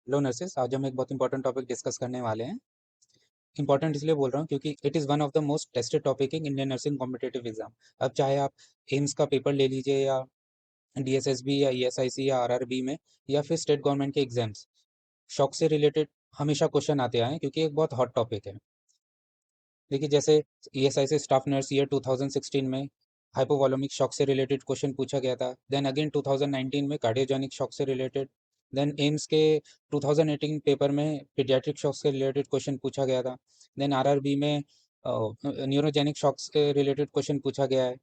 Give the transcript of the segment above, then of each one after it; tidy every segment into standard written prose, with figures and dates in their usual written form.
Hello nurses, आज हम एक बहुत इंपॉर्टेंट टॉपिक डिस्कस करने वाले हैं। इंपॉर्टेंट इसलिए बोल रहा हूँ क्योंकि it is one of the most tested topic in Indian nursing competitive exam. अब चाहे आप एम्स का पेपर ले लीजिए या डीएसएसबी या ईएसआईसी या आरआरबी में या फिर स्टेट गवर्नमेंट के एग्जाम्स, शॉक से रिलेटेड हमेशा क्वेश्चन आते आए हैं क्योंकि एक बहुत हॉट टॉपिक है। देखिए, जैसे ईएसआईसी स्टाफ नर्स ईयर 2016 में हाइपोवॉल्यूमिक शॉक से रिलेटेड क्वेश्चन पूछा गया था। देन अगेन 2019 में कार्डियोजेनिक शॉक से रिलेटेड। देन एम्स के 2018 पेपर में पीडियाट्रिक शॉक से रिलेटेड क्वेश्चन पूछा गया था। देन आरआरबी में न्यूरोजेनिक शॉक से रिलेटेड क्वेश्चन पूछा गया है।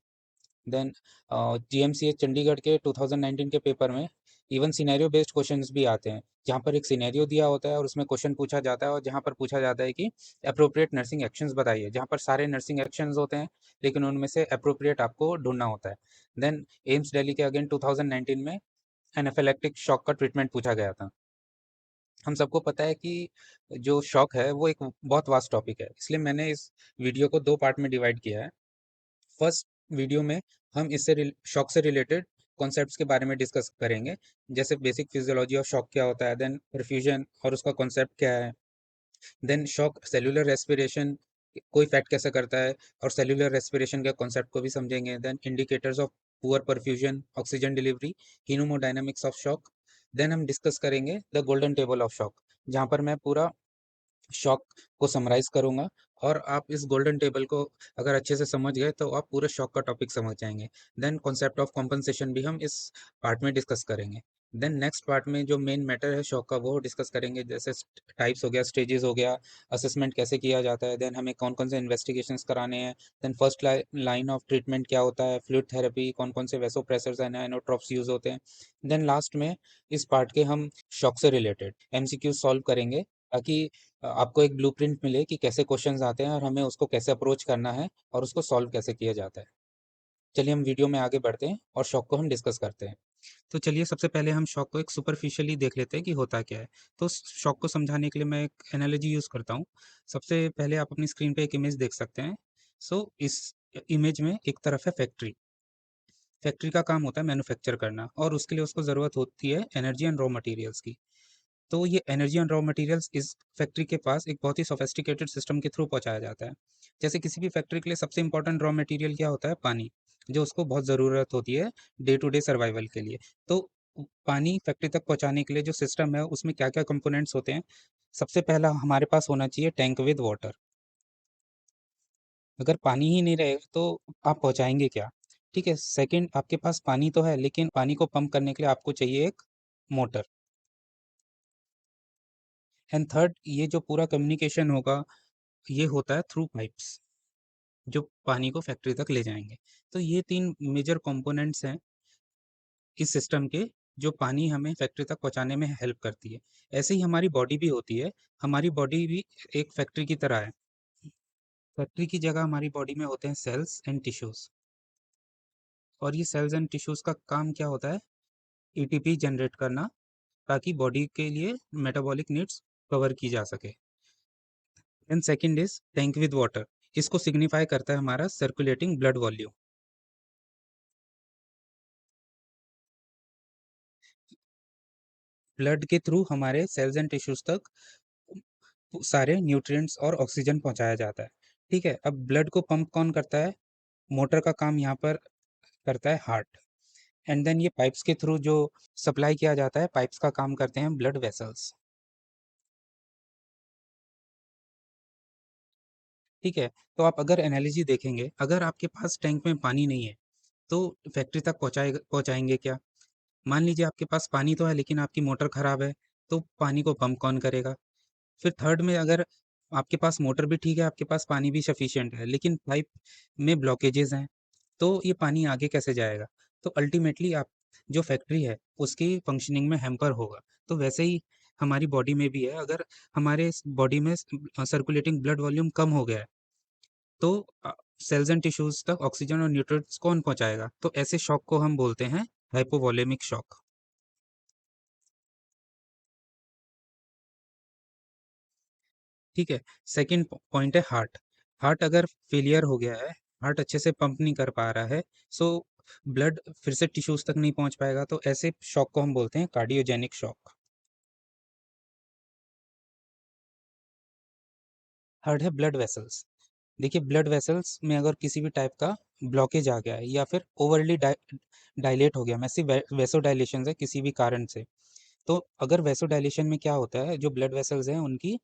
देन जीएमसीएच चंडीगढ़ के 2019 के पेपर में इवन सिनेरियो बेस्ड क्वेश्चंस भी आते हैं, जहाँ पर एक सिनेरियो दिया होता है और उसमें क्वेश्चन पूछा जाता है और जहाँ पर पूछा जाता है कि अप्रोप्रिएट नर्सिंग एक्शंस बताइए, जहाँ पर सारे नर्सिंग एक्शंस होते हैं लेकिन उनमें से अप्रोप्रिएट आपको ढूंढना होता है। देन एम्स दिल्ली के अगेन 2019 में एनाफिलेक्टिक शॉक का ट्रीटमेंट पूछा गया था। हम सबको पता है कि जो शॉक है वो एक बहुत वास्ट टॉपिक है, इसलिए मैंने इस वीडियो को दो पार्ट में डिवाइड किया है। फर्स्ट वीडियो में हम शॉक से रिलेटेड कॉन्सेप्ट्स के बारे में डिस्कस करेंगे, जैसे बेसिक फिजियोलॉजी ऑफ शॉक क्या होता है, देन परफ्यूजन और उसका कॉन्सेप्ट क्या है, देन शॉक सेल्यूलर रेस्पिरेशन को इफेक्ट कैसे करता है और सेल्यूलर रेस्पिरेशन के कॉन्सेप्ट को भी समझेंगे। Then indicators of poor perfusion, oxygen delivery, haemodynamics of shock. Then हम डिस्कस करेंगे the golden table of shock, जहाँ पर मैं पूरा शॉक को समराइज करूंगा और आप इस गोल्डन टेबल को अगर अच्छे से समझ गए तो आप पूरे शॉक का टॉपिक समझ जाएंगे। देन कॉन्सेप्ट ऑफ कॉम्पनसेशन भी हम इस पार्ट में डिस्कस करेंगे। देन नेक्स्ट पार्ट में जो मेन मैटर है शॉक का वो डिस्कस करेंगे, जैसे टाइप्स हो गया, स्टेजेस हो गया, असेसमेंट कैसे किया जाता है, देन हमें कौन कौन से इन्वेस्टिगेशंस कराने हैं, then first line of treatment क्या होता है, फ्लूइड थेरेपी, कौन कौन से वेसोप्रेसर्स एंड आइनोट्रॉप्स यूज होते हैं। देन लास्ट में इस पार्ट के हम शॉक से रिलेटेड एमसीक्यू सॉल्व करेंगे, ताकि आपको एक ब्लूप्रिंट मिले कि कैसे क्वेश्चंस आते हैं और हमें उसको कैसे अप्रोच करना है और उसको सॉल्व कैसे किया जाता है। चलिए हम वीडियो में आगे बढ़ते हैं और शॉक को हम डिस्कस करते हैं। तो चलिए सबसे पहले हम शॉक को एक सुपरफिशियली देख लेते हैं कि होता क्या है। तो शॉक को समझाने के लिए मैं एक एनालॉजी यूज करता हूँ। सबसे पहले आप अपनी स्क्रीन पे एक इमेज देख सकते हैं। इस इमेज में एक तरफ है फैक्ट्री। फैक्ट्री का काम होता है मैन्युफैक्चर करना और उसके लिए उसको ज़रूरत होती है एनर्जी एंड रॉ मटेरियल्स की। तो ये एनर्जी एंड रॉ मटेरियल्स इस फैक्ट्री के पास एक बहुत ही सोफिस्टिकेटेड सिस्टम के थ्रू पहुंचाया जाता है। जैसे किसी भी फैक्ट्री के लिए सबसे इंपॉर्टेंट रॉ मटेरियल क्या होता है? पानी, जो उसको बहुत ज़रूरत होती है डे टू डे सर्वाइवल के लिए। तो पानी फैक्ट्री तक पहुंचाने के लिए जो सिस्टम है उसमें क्या क्या कंपोनेंट्स होते हैं? सबसे पहला हमारे पास होना चाहिए टैंक विद वाटर। अगर पानी ही नहीं रहेगा तो आप पहुंचाएंगे क्या? ठीक है। सेकंड, आपके पास पानी तो है लेकिन पानी को पंप करने के लिए आपको चाहिए एक मोटर। एंड थर्ड, ये जो पूरा कम्युनिकेशन होगा ये होता है थ्रू पाइप्स, जो पानी को फैक्ट्री तक ले जाएंगे। तो ये तीन मेजर कंपोनेंट्स हैं इस सिस्टम के, जो पानी हमें फैक्ट्री तक पहुंचाने में हेल्प करती है। ऐसे ही हमारी बॉडी भी होती है। हमारी बॉडी भी एक फैक्ट्री की तरह है। फैक्ट्री की जगह हमारी बॉडी में होते हैं सेल्स एंड टिश्यूज, और ये सेल्स एंड टिश्यूज का काम क्या होता है? एटीपी जनरेट करना, ताकि बॉडी के लिए मेटाबॉलिक नीड्स कवर की जा सके। And second is tank with water. इसको सिग्निफाई करता है हमारा सर्कुलेटिंग ब्लड वॉल्यूम। ब्लड के थ्रू हमारे सेल्स एंड टिश्यूज तक सारे न्यूट्रिएंट्स और ऑक्सीजन पहुंचाया जाता है। ठीक है। अब ब्लड को पंप कौन करता है? मोटर का काम यहाँ पर करता है हार्ट। एंड देन ये पाइप्स के थ्रू जो सप्लाई किया जाता है, पाइप्स का काम करते हैं ब्लड वेसल्स। ठीक है। तो आप अगर एनालिसिस देखेंगे, अगर आपके पास टैंक में पानी नहीं है तो फैक्ट्री तक पहुंचाएंगे क्या? मान लीजिए आपके पास पानी तो है लेकिन आपकी मोटर खराब है, तो पानी को पंप कौन करेगा? फिर थर्ड में, अगर आपके पास मोटर भी ठीक है, आपके पास पानी भी सफिशिएंट है, लेकिन पाइप में ब्लॉकेजेस हैं, तो ये पानी आगे कैसे जाएगा? तो अल्टीमेटली आप जो फैक्ट्री है उसकी फंक्शनिंग में हैम्पर होगा। तो वैसे ही हमारी बॉडी में भी है। अगर हमारे बॉडी में सर्कुलेटिंग ब्लड वॉल्यूम कम हो गया है तो सेल्स एंड टिश्यूज तक ऑक्सीजन और न्यूट्रिएंट्स कौन पहुंचाएगा? तो ऐसे शॉक को हम बोलते हैं हाइपोवॉलेमिक शॉक। ठीक है। सेकंड पॉइंट है हार्ट। हार्ट अगर फेलियर हो गया है, हार्ट अच्छे से पंप नहीं कर पा रहा है, सो ब्लड फिर से टिश्यूज तक नहीं पहुंच पाएगा, तो ऐसे शॉक को हम बोलते हैं कार्डियोजेनिक शॉक। थर्ड है ब्लड वेसल्स। देखिए ब्लड वेसल्स में अगर किसी भी टाइप का ब्लॉकेज आ गया है या फिर ओवरली डायलेट हो गया, मैसिव वेसो डायलेशन है किसी भी कारण से, तो अगर वेसो डायलेशन में क्या होता है, जो ब्लड वेसल्स हैं उनकी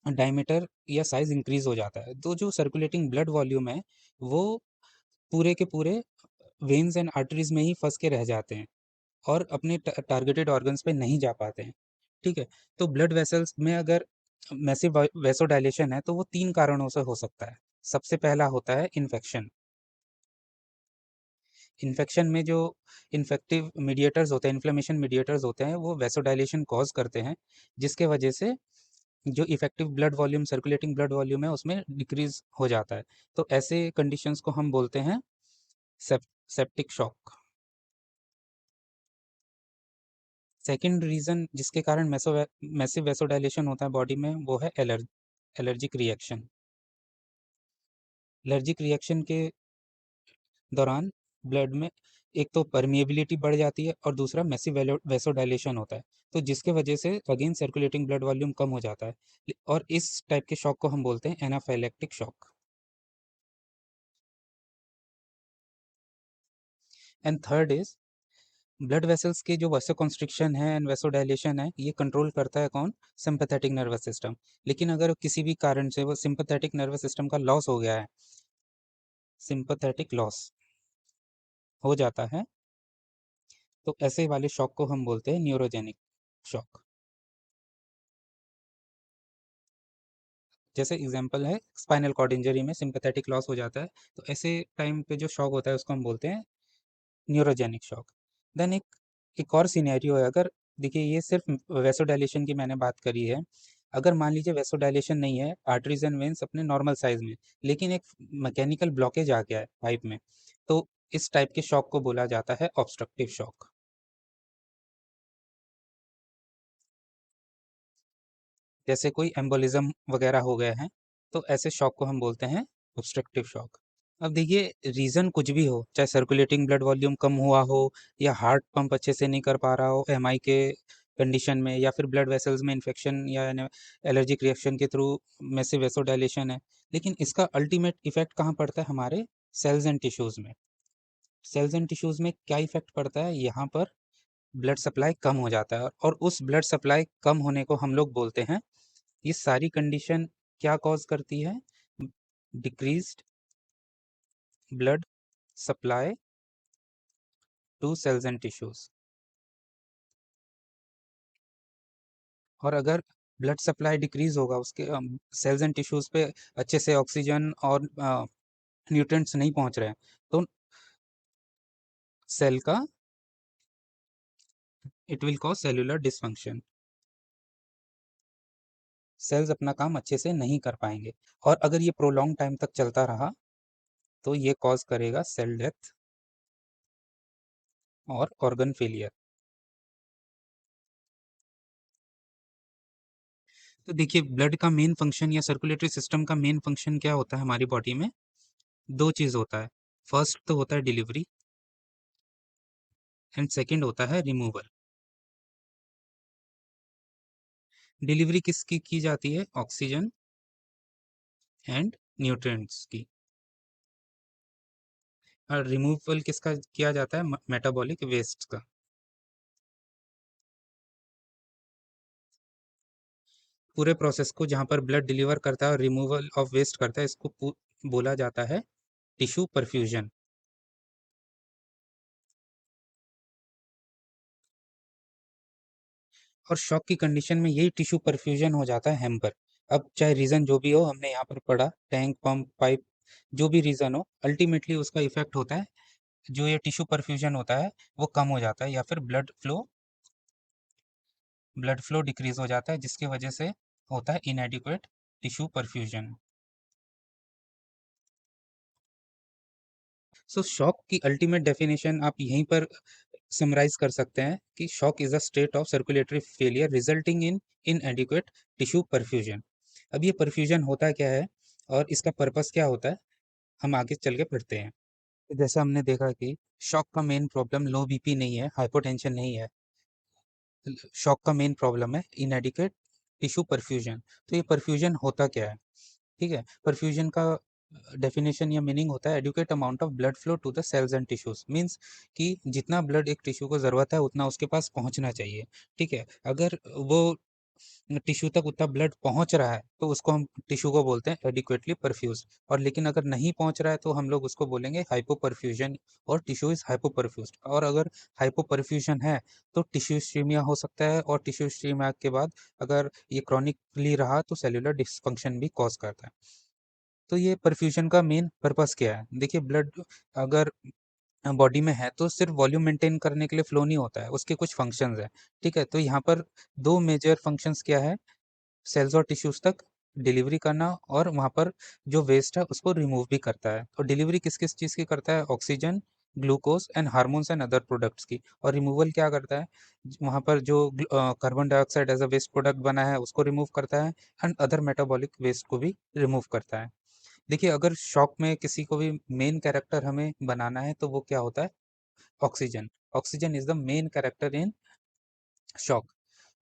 डायमीटर या साइज इंक्रीज हो जाता है, तो जो सर्कुलेटिंग ब्लड वॉल्यूम है वो पूरे के पूरे वेन्स एंड आर्टरीज में ही फंस के रह जाते हैं और अपने टारगेटेड ऑर्गन्स पे नहीं जा पाते हैं। ठीक है, तो ब्लड वेसल्स में अगर मैसिव वेसो डायलेशन है तो वो तीन कारणों से हो सकता है। सबसे पहला होता है इन्फेक्शन। इन्फेक्शन में जो इन्फेक्टिव मीडिएटर्स होते हैं, इन्फ्लेमेशन मीडिएटर्स होते हैं, वो वेसोडाइलेशन कॉज करते हैं, जिसके वजह से जो effective blood volume, circulating blood volume है उसमें डिक्रीज हो जाता है। तो ऐसे कंडीशंस को हम बोलते हैं सेप्टिक शॉक। सेकंड रीजन जिसके कारण मैसिव वेसोडाइलेशन होता है बॉडी में, वो है एलर्जिक रिएक्शन। एलर्जिक रिएक्शन के दौरान ब्लड में एक तो परमिएबिलिटी बढ़ जाती है और दूसरा मैसिव वेसोडाइलेशन होता है, तो जिसके वजह से अगेन सर्कुलेटिंग ब्लड वॉल्यूम कम हो जाता है, और इस टाइप के शॉक को हम बोलते हैं anaphylactic shock. And third is blood vessels के जो वेसोकंस्ट्रिक्शन है एंड वेसोडाइलेशन है, ये कंट्रोल करता है कौन? Sympathetic nervous system. लेकिन अगर किसी भी कारण से वो सिंपैथेटिक नर्वस सिस्टम का लॉस हो गया है, सिंपैथेटिक लॉस हो जाता है, तो ऐसे वाले शॉक को हम बोलते हैं न्यूरोजेनिक शॉक। जैसे एग्जांपल है स्पाइनल कॉर्ड इंजरी में सिंपैथेटिक लॉस हो जाता है, तो ऐसे टाइम पे जो शॉक होता है उसको हम बोलते हैं न्यूरोजेनिक शॉक। देन एक और सिनेरियो है, अगर देखिए ये सिर्फ वेसोडाइलेशन की मैंने बात करी है, अगर मान लीजिए वेसोडाइलेशन नहीं है, आर्टरीज एंड वेन्स अपने नॉर्मल साइज में, लेकिन एक मैकेनिकल ब्लॉकेज आ गया है पाइप में, तो इस टाइप के शॉक को बोला जाता है ऑब्स्ट्रक्टिव शॉक। जैसे कोई एम्बोलिज्म वगैरह हो गए हैं, तो ऐसे शॉक को हम बोलते हैं ऑब्स्ट्रक्टिव शॉक। अब देखिए रीज़न कुछ भी हो, चाहे सर्कुलेटिंग ब्लड वॉल्यूम कम हुआ हो या हार्ट पंप अच्छे से नहीं कर पा रहा हो एमआई के कंडीशन में, या फिर ब्लड वेसल्स में इन्फेक्शन या एलर्जिक रिएक्शन के थ्रू मैसिव वेसोडाइलेशन है, लेकिन इसका अल्टीमेट इफेक्ट कहाँ पड़ता है? हमारे सेल्स एंड टिश्यूज़ में। सेल्स एंड टिश्यूज़ में क्या इफेक्ट पड़ता है? यहाँ पर ब्लड सप्लाई कम हो जाता है, और उस ब्लड सप्लाई कम होने को हम लोग बोलते हैं, ये सारी कंडीशन क्या कॉज करती है? Decreased blood supply to cells and tissues. और अगर ब्लड सप्लाई डिक्रीज होगा, उसके सेल्स एंड टिश्यूज पे अच्छे से ऑक्सीजन और न्यूट्रिएंट्स नहीं पहुंच रहे हैं, तो सेल का it will cause cellular dysfunction. Cells अपना काम अच्छे से नहीं कर पाएंगे, और अगर ये प्रोलॉन्ग टाइम तक चलता रहा तो ये कॉज करेगा सेल डेथ और ऑर्गन फेलियर। तो देखिए ब्लड का मेन फंक्शन या सर्कुलेटरी सिस्टम का मेन फंक्शन क्या होता है हमारी बॉडी में? दो चीज होता है। फर्स्ट तो होता है डिलीवरी, एंड सेकंड होता है रिमूवल। डिलीवरी किसकी की जाती है? ऑक्सीजन एंड न्यूट्रिएंट्स की। और रिमूवल किसका किया जाता है? मेटाबॉलिक वेस्ट का। पूरे प्रोसेस को जहाँ पर ब्लड डिलीवर करता है और रिमूवल ऑफ वेस्ट करता है, इसको बोला जाता है टिश्यू परफ्यूजन। और शॉक की कंडीशन में यही टिश्यू परफ्यूजन हो जाता है हैम्पर। अब चाहे रीजन जो भी हो, हमने यहाँ पर पढ़ा टैंक, पंप, पाइप, जो भी रीजन हो, अल्टीमेटली उसका इफेक्ट होता है, जो ये टिश्यू परफ्यूजन होता है वो कम हो जाता है, या फिर ब्लड फ्लो डिक्रीज हो जाता है, जिसकी वजह से होता है इनएडिक्वेट टिश्यू परफ्यूजन। सो शॉक की अल्टीमेट डेफिनेशन आप यहीं पर समराइज कर सकते हैं कि shock is a state of circulatory failure resulting in इनएडिक्वेट tissue perfusion. अब ये परफ्यूजन होता क्या है और इसका पर्पस क्या होता है, हम आगे चल के पढ़ते हैं। तो जैसा हमने देखा कि शॉक का मेन प्रॉब्लम लो बीपी नहीं है, हाइपोटेंशन नहीं है। शॉक का मेन प्रॉब्लम है इनएडिक्वेट टिश्यू परफ्यूजन। तो ये परफ्यूजन होता क्या है? ठीक है, परफ्यूजन का डेफिनेशन या मीनिंग होता है adequate amount of blood flow to the cells and tissues. Means कि जितना ब्लड एक टिश्यू को ज़रूरत है उतना उसके पास पहुंचना चाहिए। ठीक है, अगर वो टिश्यू तक उतना ब्लड पहुंच रहा है तो उसको हम टिश्यू को बोलते हैं एडिक्वेटली परफ्यूज। और लेकिन अगर नहीं पहुंच रहा है तो हम लोग उसको बोलेंगे हाइपोपरफ्यूजन और टिश्यू इज हाइपोपरफ्यूज्ड। और अगर हाइपोपरफ्यूजन है तो टिश्यू इश्यूमिया हो सकता है, और टिश्यू इश्यूमिया के बाद अगर ये क्रॉनिकली रहा तो सेल्युलर डिस्फंक्शन भी कॉज करता है। तो ये परफ्यूजन का मेन पर्पस क्या है? देखिए, ब्लड अगर बॉडी में है तो सिर्फ वॉल्यूम मेंटेन करने के लिए फ्लो नहीं होता है, उसके कुछ फंक्शंस हैं। ठीक है, तो यहाँ पर दो मेजर फंक्शंस क्या है? सेल्स और टिश्यूज तक डिलीवरी करना, और वहाँ पर जो वेस्ट है उसको रिमूव भी करता है। और डिलीवरी किस किस चीज़ की करता है? Oxygen, glucose and hormones and other products की। और रिमूवल क्या करता है? वहाँ पर जो carbon dioxide as a waste product बना है उसको रिमूव करता है, एंड अदर मेटाबॉलिक वेस्ट को भी रिमूव करता है। देखिए, अगर शॉक में किसी को भी मेन कैरेक्टर हमें बनाना है तो वो क्या होता है? Oxygen. Oxygen is the main character in shock.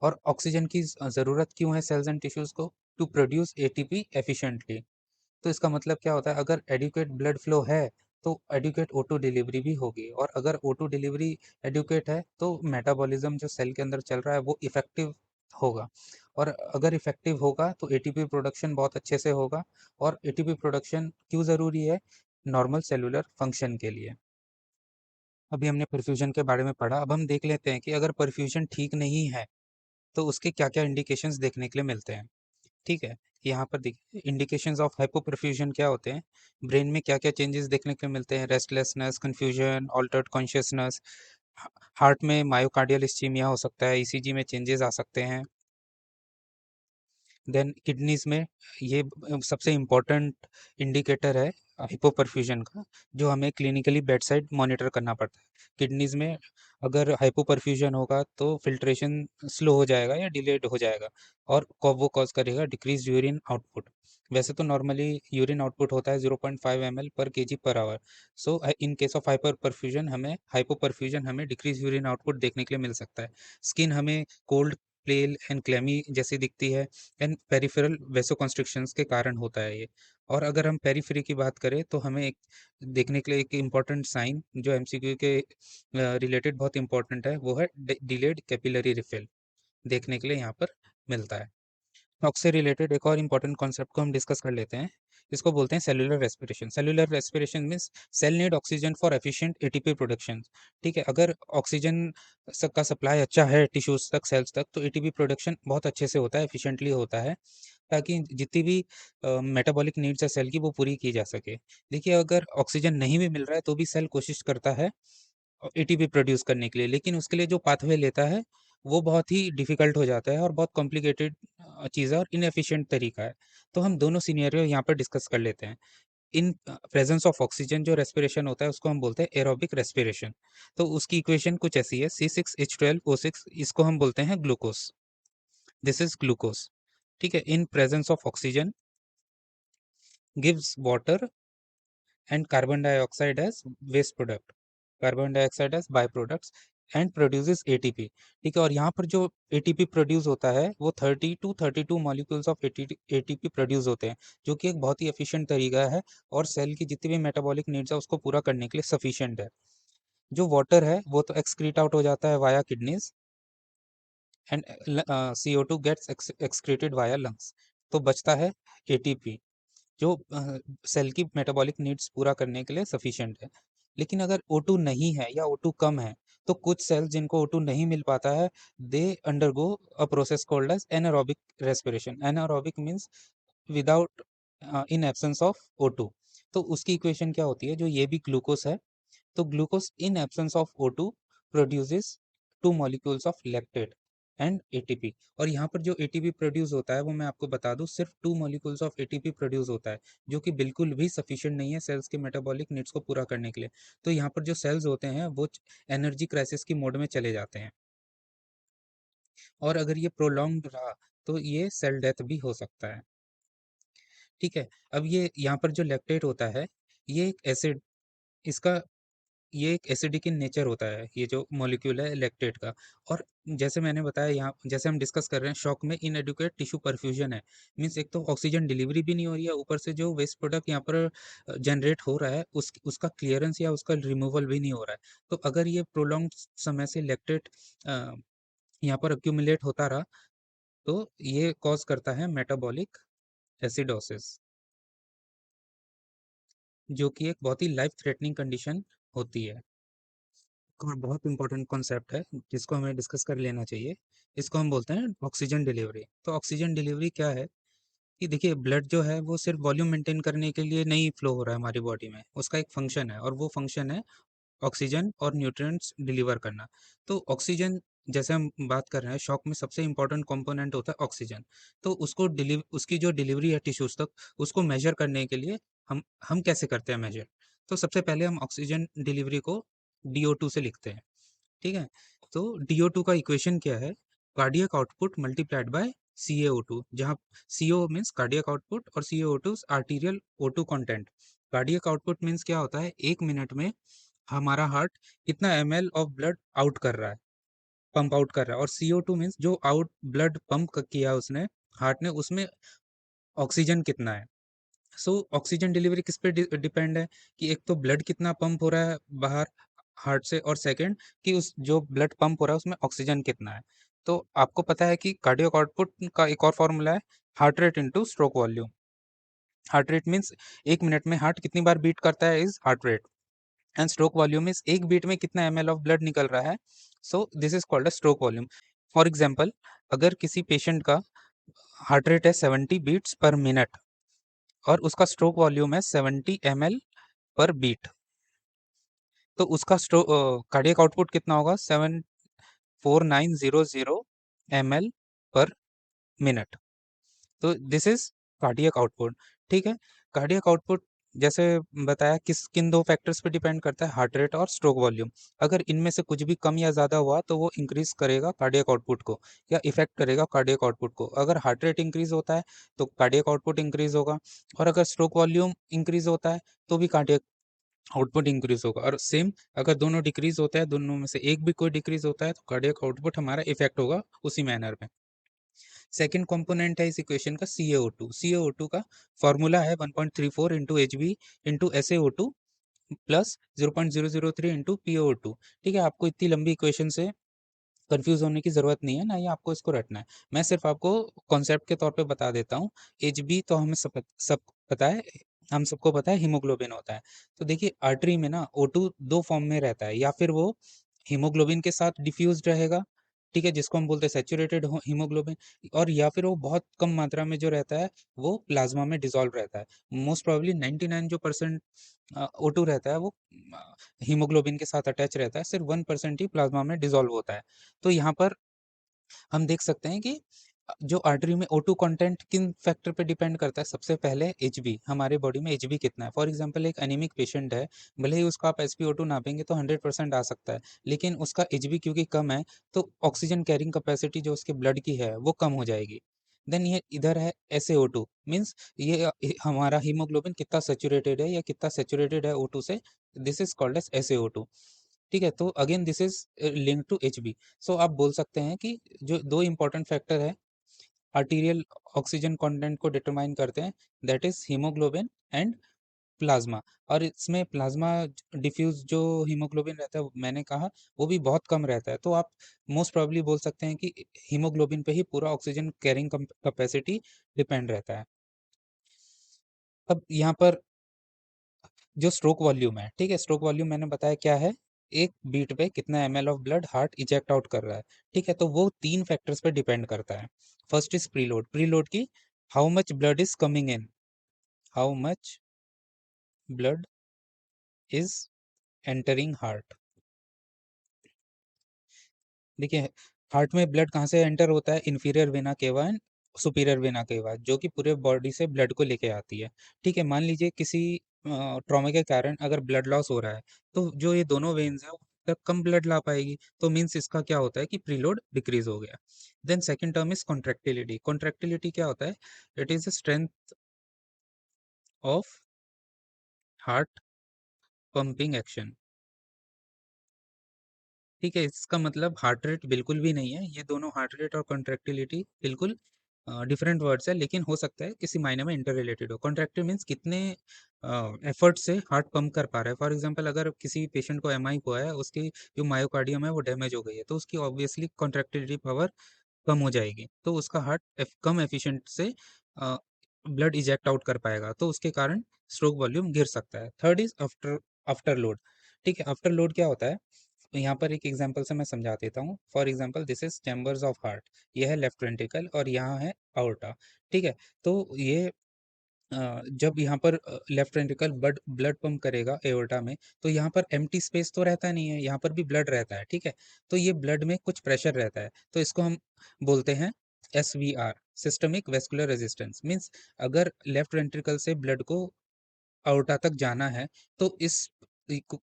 और ऑक्सीजन की ज़रूरत क्यों है सेल्स एंड टिश्यूज को? To produce ATP efficiently. तो इसका मतलब क्या होता है? अगर एडिक्वेट ब्लड फ्लो है तो एडिक्वेट O2 डिलीवरी भी होगी, और अगर O2 डिलीवरी एडिक्वेट है तो मेटाबॉलिज्म जो सेल के अंदर चल रहा है वो इफेक्टिव होगा। और अगर इफेक्टिव होगा तो एटीपी प्रोडक्शन बहुत अच्छे से होगा। और एटीपी प्रोडक्शन क्यों ज़रूरी है? नॉर्मल सेलुलर फंक्शन के लिए। अभी हमने परफ्यूजन के बारे में पढ़ा, अब हम देख लेते हैं कि अगर परफ्यूजन ठीक नहीं है तो उसके क्या-क्या इंडिकेशंस देखने के लिए मिलते हैं। ठीक है, यहाँ पर देखिए इंडिकेशंस ऑफ हाइपोपरफ्यूजन क्या होते हैं। ब्रेन में क्या-क्या चेंजेस देखने के लिए मिलते हैं? Restlessness, confusion, altered consciousness. Heart में मायोकार्डियल इस्चीमिया हो सकता है, ईसीजी में चेंजेस आ सकते हैं। देन किडनीज में ये सबसे इम्पोर्टेंट इंडिकेटर है हाइपोपरफ्यूजन का, जो हमें क्लिनिकली बेड साइड मॉनिटर करना पड़ता है। किडनीज में अगर हाइपोपरफ्यूजन होगा तो फिल्ट्रेशन स्लो हो जाएगा या डिलेड हो जाएगा, और वो कॉज करेगा डिक्रीज यूरिन आउटपुट। वैसे तो नॉर्मली यूरिन आउटपुट होता है 0.5 ml पर KG per hour. So in case of hypoperfusion हमें डिक्रीज यूरिन आउटपुट देखने के लिए मिल सकता है। स्किन हमें कोल्ड, प्लेल एंड क्लेमी जैसी दिखती है, एंड पेरिफेरल वेसोकंस्ट्रिक्शंस के कारण होता है ये। और अगर हम पेरिफेरी की बात करें तो हमें एक देखने के लिए एक इम्पॉर्टेंट साइन जो एमसीक्यू के रिलेटेड बहुत इंपॉर्टेंट है, वो है डिलेड कैपिलरी रिफिल, देखने के लिए यहाँ पर मिलता है। टॉक्स से रिलेटेड एक और इम्पॉर्टेंट कॉन्सेप्ट को हम डिस्कस कर लेते हैं। इसको बोलते हैं cellular respiration. Cellular respiration means cell need oxygen for efficient ATP production. ठीक है, अगर ऑक्सीजन का सप्लाई अच्छा है टिश्यूज तक, सेल्स तक, तो एटीपी प्रोडक्शन बहुत अच्छे से होता है, एफिशिएंटली होता है, ताकि जितनी भी मेटाबॉलिक नीड्स है सेल की वो पूरी की जा सके। देखिए, अगर ऑक्सीजन नहीं भी मिल रहा है तो भी सेल कोशिश करता है एटीपी प्रोड्यूस करने के लिए, लेकिन उसके लिए जो पाथवे लेता है वो बहुत ही डिफिकल्ट हो जाता है और बहुत कॉम्प्लिकेटेड चीज़ है और इनएफिशिएंट तरीका है। तो हम दोनों सिनेरियो यहाँ पर डिस्कस कर लेते हैं। इन प्रेजेंस ऑफ ऑक्सीजन जो रेस्पिरेशन होता है उसको हम बोलते हैं एरोबिक रेस्पिरेशन। तो उसकी इक्वेशन कुछ ऐसी है, C6H12O6, इसको हम बोलते हैं ग्लूकोज। This is glucose. ठीक है, in presence of oxygen gives water and carbon dioxide as waste product, carbon dioxide as byproducts and produces ATP। ठीक है, और यहाँ पर जो ATP प्रोड्यूस होता है वो 30 to 32 molecules of ATP produce होते हैं, जो कि एक बहुत ही एफिशिएंट तरीका है और सेल की जितनी भी मेटाबॉलिक नीड्स है उसको पूरा करने के लिए सफिशिएंट है। जो वाटर है वो तो एक्सक्रीट आउट हो जाता है via kidneys, and CO2 gets excreted via lungs. तो बचता है ATP, जो सेल की मेटाबॉलिक नीड्स पूरा करने के लिए सफिशिएंट है। लेकिन अगर O2 नहीं है या O2 कम है तो कुछ सेल्स जिनको O2 नहीं मिल पाता है, they undergo a process called as anaerobic respiration. Anaerobic means without, in absence of O2। तो उसकी इक्वेशन क्या होती है? जो ये भी ग्लूकोज है, तो glucose in absence of O2 produces two molecules of lactate and ATP. और यहाँ पर जो एटीपी प्रोड्यूस होता है वो मैं आपको बता दूं, सिर्फ 2 मॉलिक्यूल्स ऑफ एटीपी प्रोड्यूस होता है, जो कि बिल्कुल भी सफिशिएंट नहीं है सेल्स के मेटाबॉलिक नीड्स को पूरा करने के लिए। तो यहाँ पर जो सेल्स होते हैं वो एनर्जी क्राइसिस की मोड में चले जाते हैं, और अगर ये प्रोलॉन्ग रहा तो ये सेल डेथ भी हो सकता है। ठीक है, अब ये यहाँ पर जो लैक्टेट होता है ये एक एसिड, इसका ये एक एसिडिक इन नेचर होता है, ये जो मॉलिक्यूल है लैक्टेट का। और जैसे मैंने बताया यहाँ, जैसे हम डिस्कस कर रहे हैं, शॉक में इनएडुकेट टिश्यू परफ्यूजन है। मीन्स एक तो ऑक्सीजन डिलीवरी भी नहीं हो रही है, ऊपर से जो वेस्ट प्रोडक्ट यहाँ पर जनरेट हो रहा है उसका क्लियरेंस या उसका रिमूवल भी नहीं हो रहा है। तो अगर ये प्रोलॉन्ग समय से लैक्टेट यहाँ पर अक्यूमुलेट होता रहा, तो ये कॉज करता है मेटाबॉलिक एसिडोसिस, जो कि एक बहुत ही लाइफ थ्रेटनिंग कंडीशन होती है। और बहुत इंपॉर्टेंट कॉन्सेप्ट है जिसको हमें डिस्कस कर लेना चाहिए। इसको हम बोलते हैं ऑक्सीजन डिलीवरी। तो ऑक्सीजन डिलीवरी क्या है कि देखिए, ब्लड जो है वो सिर्फ वॉल्यूम मेंटेन करने के लिए नहीं फ्लो हो रहा है हमारी बॉडी में, उसका एक फंक्शन है, और वो फंक्शन है ऑक्सीजन और न्यूट्रिएंट्स डिलीवर करना। तो ऑक्सीजन, जैसे हम बात कर रहे हैं, शॉक में सबसे इंपॉर्टेंट कंपोनेंट होता है ऑक्सीजन। तो उसकी जो डिलीवरी है टिश्यूज तक, उसको मेजर करने के लिए हम कैसे करते हैं मेजर। तो सबसे पहले हम ऑक्सीजन डिलीवरी को DO2 से लिखते हैं। ठीक है। तो DO2 का इक्वेशन क्या है? Cardiac output multiplied by CaO2, जहाँ CO मीन्स कार्डियक आउटपुट और CaO2 arterial O2 content. Cardiac output means क्या होता है? 1 मिनट में हमारा हार्ट कितना ml ऑफ ब्लड आउट कर रहा है, पंप आउट कर रहा है। और CO2 मीन्स जो आउट ब्लड पंप किया उसने, हार्ट ने, उसमें ऑक्सीजन कितना है। सो ऑक्सीजन डिलीवरी किस पे डिपेंड है कि एक तो ब्लड कितना पंप हो रहा है बाहर हार्ट से, और सेकंड कि उस जो ब्लड पंप हो रहा है उसमें ऑक्सीजन कितना है। तो आपको पता है कि कार्डियक आउटपुट का एक और फॉर्मूला है, heart rate into stroke volume. Heart rate means 1 minute में हार्ट कितनी बार बीट करता है, is heart rate. And stroke volume is एक बीट में कितना ml ऑफ ब्लड निकल रहा है। So this is called a stroke volume. For example, अगर किसी पेशेंट का हार्ट रेट है 70 बीट्स पर मिनट और उसका स्ट्रोक वॉल्यूम है 70 ml पर बीट, तो उसका कार्डियक आउटपुट कितना होगा? 74900 ml पर मिनट। तो दिस इज कार्डियक आउटपुट। ठीक है। कार्डियक आउटपुट, जैसे बताया, किन दो फैक्टर्स पे डिपेंड करता है? हार्ट रेट और स्ट्रोक वॉल्यूम। अगर इनमें से कुछ भी कम या ज़्यादा हुआ तो वो इंक्रीज करेगा कार्डियक आउटपुट को या इफेक्ट करेगा कार्डियक आउटपुट को। अगर हार्ट रेट इंक्रीज होता है तो कार्डियक आउटपुट इंक्रीज होगा, और अगर स्ट्रोक वॉल्यूम इंक्रीज होता है तो भी कार्डियक आउटपुट इंक्रीज होगा। और सेम, अगर दोनों डिक्रीज होता है, दोनों में से एक भी कोई डिक्रीज होता है, तो कार्डियक आउटपुट हमारा इफेक्ट होगा उसी मैनर में। सेकेंड कंपोनेंट है इस इक्वेशन का CaO2। CaO2 का फॉर्मूला है 1.34 into HB into SaO2 plus 0.003 into PaO2। ठीक है, आपको इतनी लंबी इक्वेशन से कंफ्यूज होने की जरूरत नहीं है, ना ही आपको इसको रटना है। मैं सिर्फ आपको कॉन्सेप्ट के तौर पे बता देता हूँ। HB तो हमें सब पता है, हम सबको पता है हीमोग्लोबिन होता है। तो देखिए, आर्टरी में ना O2 दो फॉर्म में रहता है, या फिर वो हीमोग्लोबिन के साथ डिफ्यूज रहेगा, ठीक है, जिसको हम बोलते हैं सेचुरेटेड हीमोग्लोबिन, और या फिर वो बहुत कम मात्रा में जो रहता है वो प्लाज्मा में डिसॉल्व रहता है। मोस्ट प्रोबेबली 99 जो परसेंट O2 रहता है वो हीमोग्लोबिन के साथ अटैच रहता है, सिर्फ 1% ही प्लाज्मा में डिसॉल्व होता है। तो यहाँ पर हम देख सकते हैं कि जो आर्टरी में O2 कंटेंट किन फैक्टर पे डिपेंड करता है? सबसे पहले HB, हमारे बॉडी में HB कितना है। फॉर एग्जांपल, एक एनीमिक पेशेंट है, भले ही उसका आप SpO2 नापेंगे तो 100% आ सकता है, लेकिन उसका HB क्योंकि कम है, तो ऑक्सीजन कैरिंग कैपेसिटी जो उसके ब्लड की है वो कम हो जाएगी। देन ये इधर है SaO2, मीन्स ये हमारा हीमोग्लोबिन कितना सेचुरेटेड है या कितना सेचुरेटेड है O2 से, this is called as SaO2। ठीक है, तो again this is link to HB। So आप बोल सकते हैं कि जो दो इंपॉर्टेंट फैक्टर है आर्टीरियल ऑक्सीजन कंटेंट को डिटरमाइन करते हैं, that is haemoglobin and plasma. और इसमें प्लाज्मा डिफ्यूज जो हीमोग्लोबिन रहता है, मैंने कहा, वो भी बहुत कम रहता है। तो आप मोस्ट प्रोबेबली बोल सकते हैं कि हीमोग्लोबिन पे ही पूरा ऑक्सीजन कैरिंग कैपेसिटी डिपेंड रहता है। अब यहाँ पर जो स्ट्रोक वॉल्यूम है, ठीक है, स्ट्रोक वॉल्यूम मैंने बताया क्या है, एक बीट पे कितना ml of blood heart eject out कर रहा है। ठीक है, तो वो तीन फैक्टर्स पे डिपेंड करता है। First is preload. प्रीलोड की how much blood is coming in, how much blood is entering heart. देखिए, हार्ट में ब्लड कहाँ से एंटर होता है? Inferior vena cava and superior vena cava, जो कि पूरे बॉडी से ब्लड को लेके आती है। ठीक है, मान लीजिए किसी ट्रॉमा के कारण अगर ब्लड लॉस हो रहा है, तो जो ये दोनों वेन्स है वो तक कम ब्लड ला पाएगी, तो मीन्स इसका क्या होता है कि प्रीलोड डिक्रीज हो गया। Then second term is contractility. Contractility क्या होता है? It is strength of heart pumping action. ठीक है, इसका मतलब हार्ट रेट बिल्कुल भी नहीं है, ये दोनों हार्ट रेट और कॉन्ट्रैक्टिलिटी बिल्कुल डिफरेंट वर्ड्स है, लेकिन हो सकता है किसी मायने में इंटर रिलेटेड हो। कॉन्ट्रैक्टिव मीन्स कितने एफर्ट से हार्ट पंप कर पा रहा है। फॉर एग्जांपल अगर किसी पेशेंट को एमआई हुआ है, उसकी जो मायोकार्डियम है वो डैमेज हो गई है, तो उसकी ऑब्वियसली कॉन्ट्रैक्टिलिटी पावर कम हो जाएगी, तो उसका हार्ट कम एफिशिएंट से ब्लड इजेक्ट आउट कर पाएगा, तो उसके कारण स्ट्रोक वॉल्यूम गिर सकता है। Third is after after load. ठीक है, आफ्टर लोड क्या होता है, तो यहाँ पर एक एग्जांपल से मैं समझा देता हूँ। For example this is chambers of heart, यह है लेफ्ट वेंट्रिकल और यहाँ है आउर्टा। ठीक है, तो ये जब यहाँ पर left ventricle blood blood pump करेगा एओर्टा में, तो यहाँ पर एम्प्टी स्पेस तो रहता नहीं है, यहाँ पर भी ब्लड रहता है। ठीक है, तो ये ब्लड में कुछ प्रेशर रहता है, तो इसको हम बोलते हैं SVR, systemic vascular resistance. Means अगर लेफ्ट वेंट्रिकल से ब्लड को अओर्टा तक जाना है, तो इस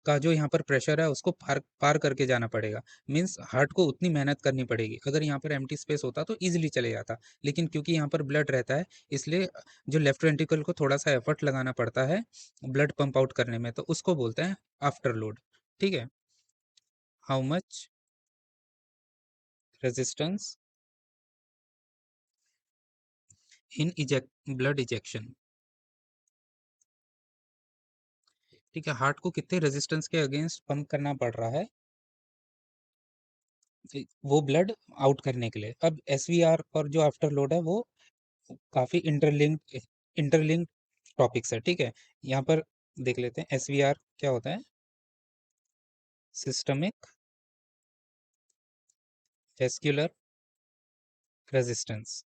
का जो यहाँ पर प्रेशर है उसको पार पार करके जाना पड़ेगा। मीन्स हार्ट को उतनी मेहनत करनी पड़ेगी। अगर यहाँ पर एम्प्टी स्पेस होता तो इजीली चले जाता, लेकिन क्योंकि यहाँ पर ब्लड रहता है, इसलिए जो लेफ्ट वेंट्रिकल को थोड़ा सा एफर्ट लगाना पड़ता है ब्लड पंप आउट करने में, तो उसको बोलते हैं आफ्टर लोड। ठीक है, how much resistance in eject blood ejection. ठीक है, हार्ट को कितने रेजिस्टेंस के अगेंस्ट पंप करना पड़ रहा है वो ब्लड आउट करने के लिए। अब SVR और जो आफ्टर लोड है वो काफी इंटरलिंक्ड टॉपिक्स है। ठीक है, यहाँ पर देख लेते हैं SVR क्या होता है। Systemic vascular resistance.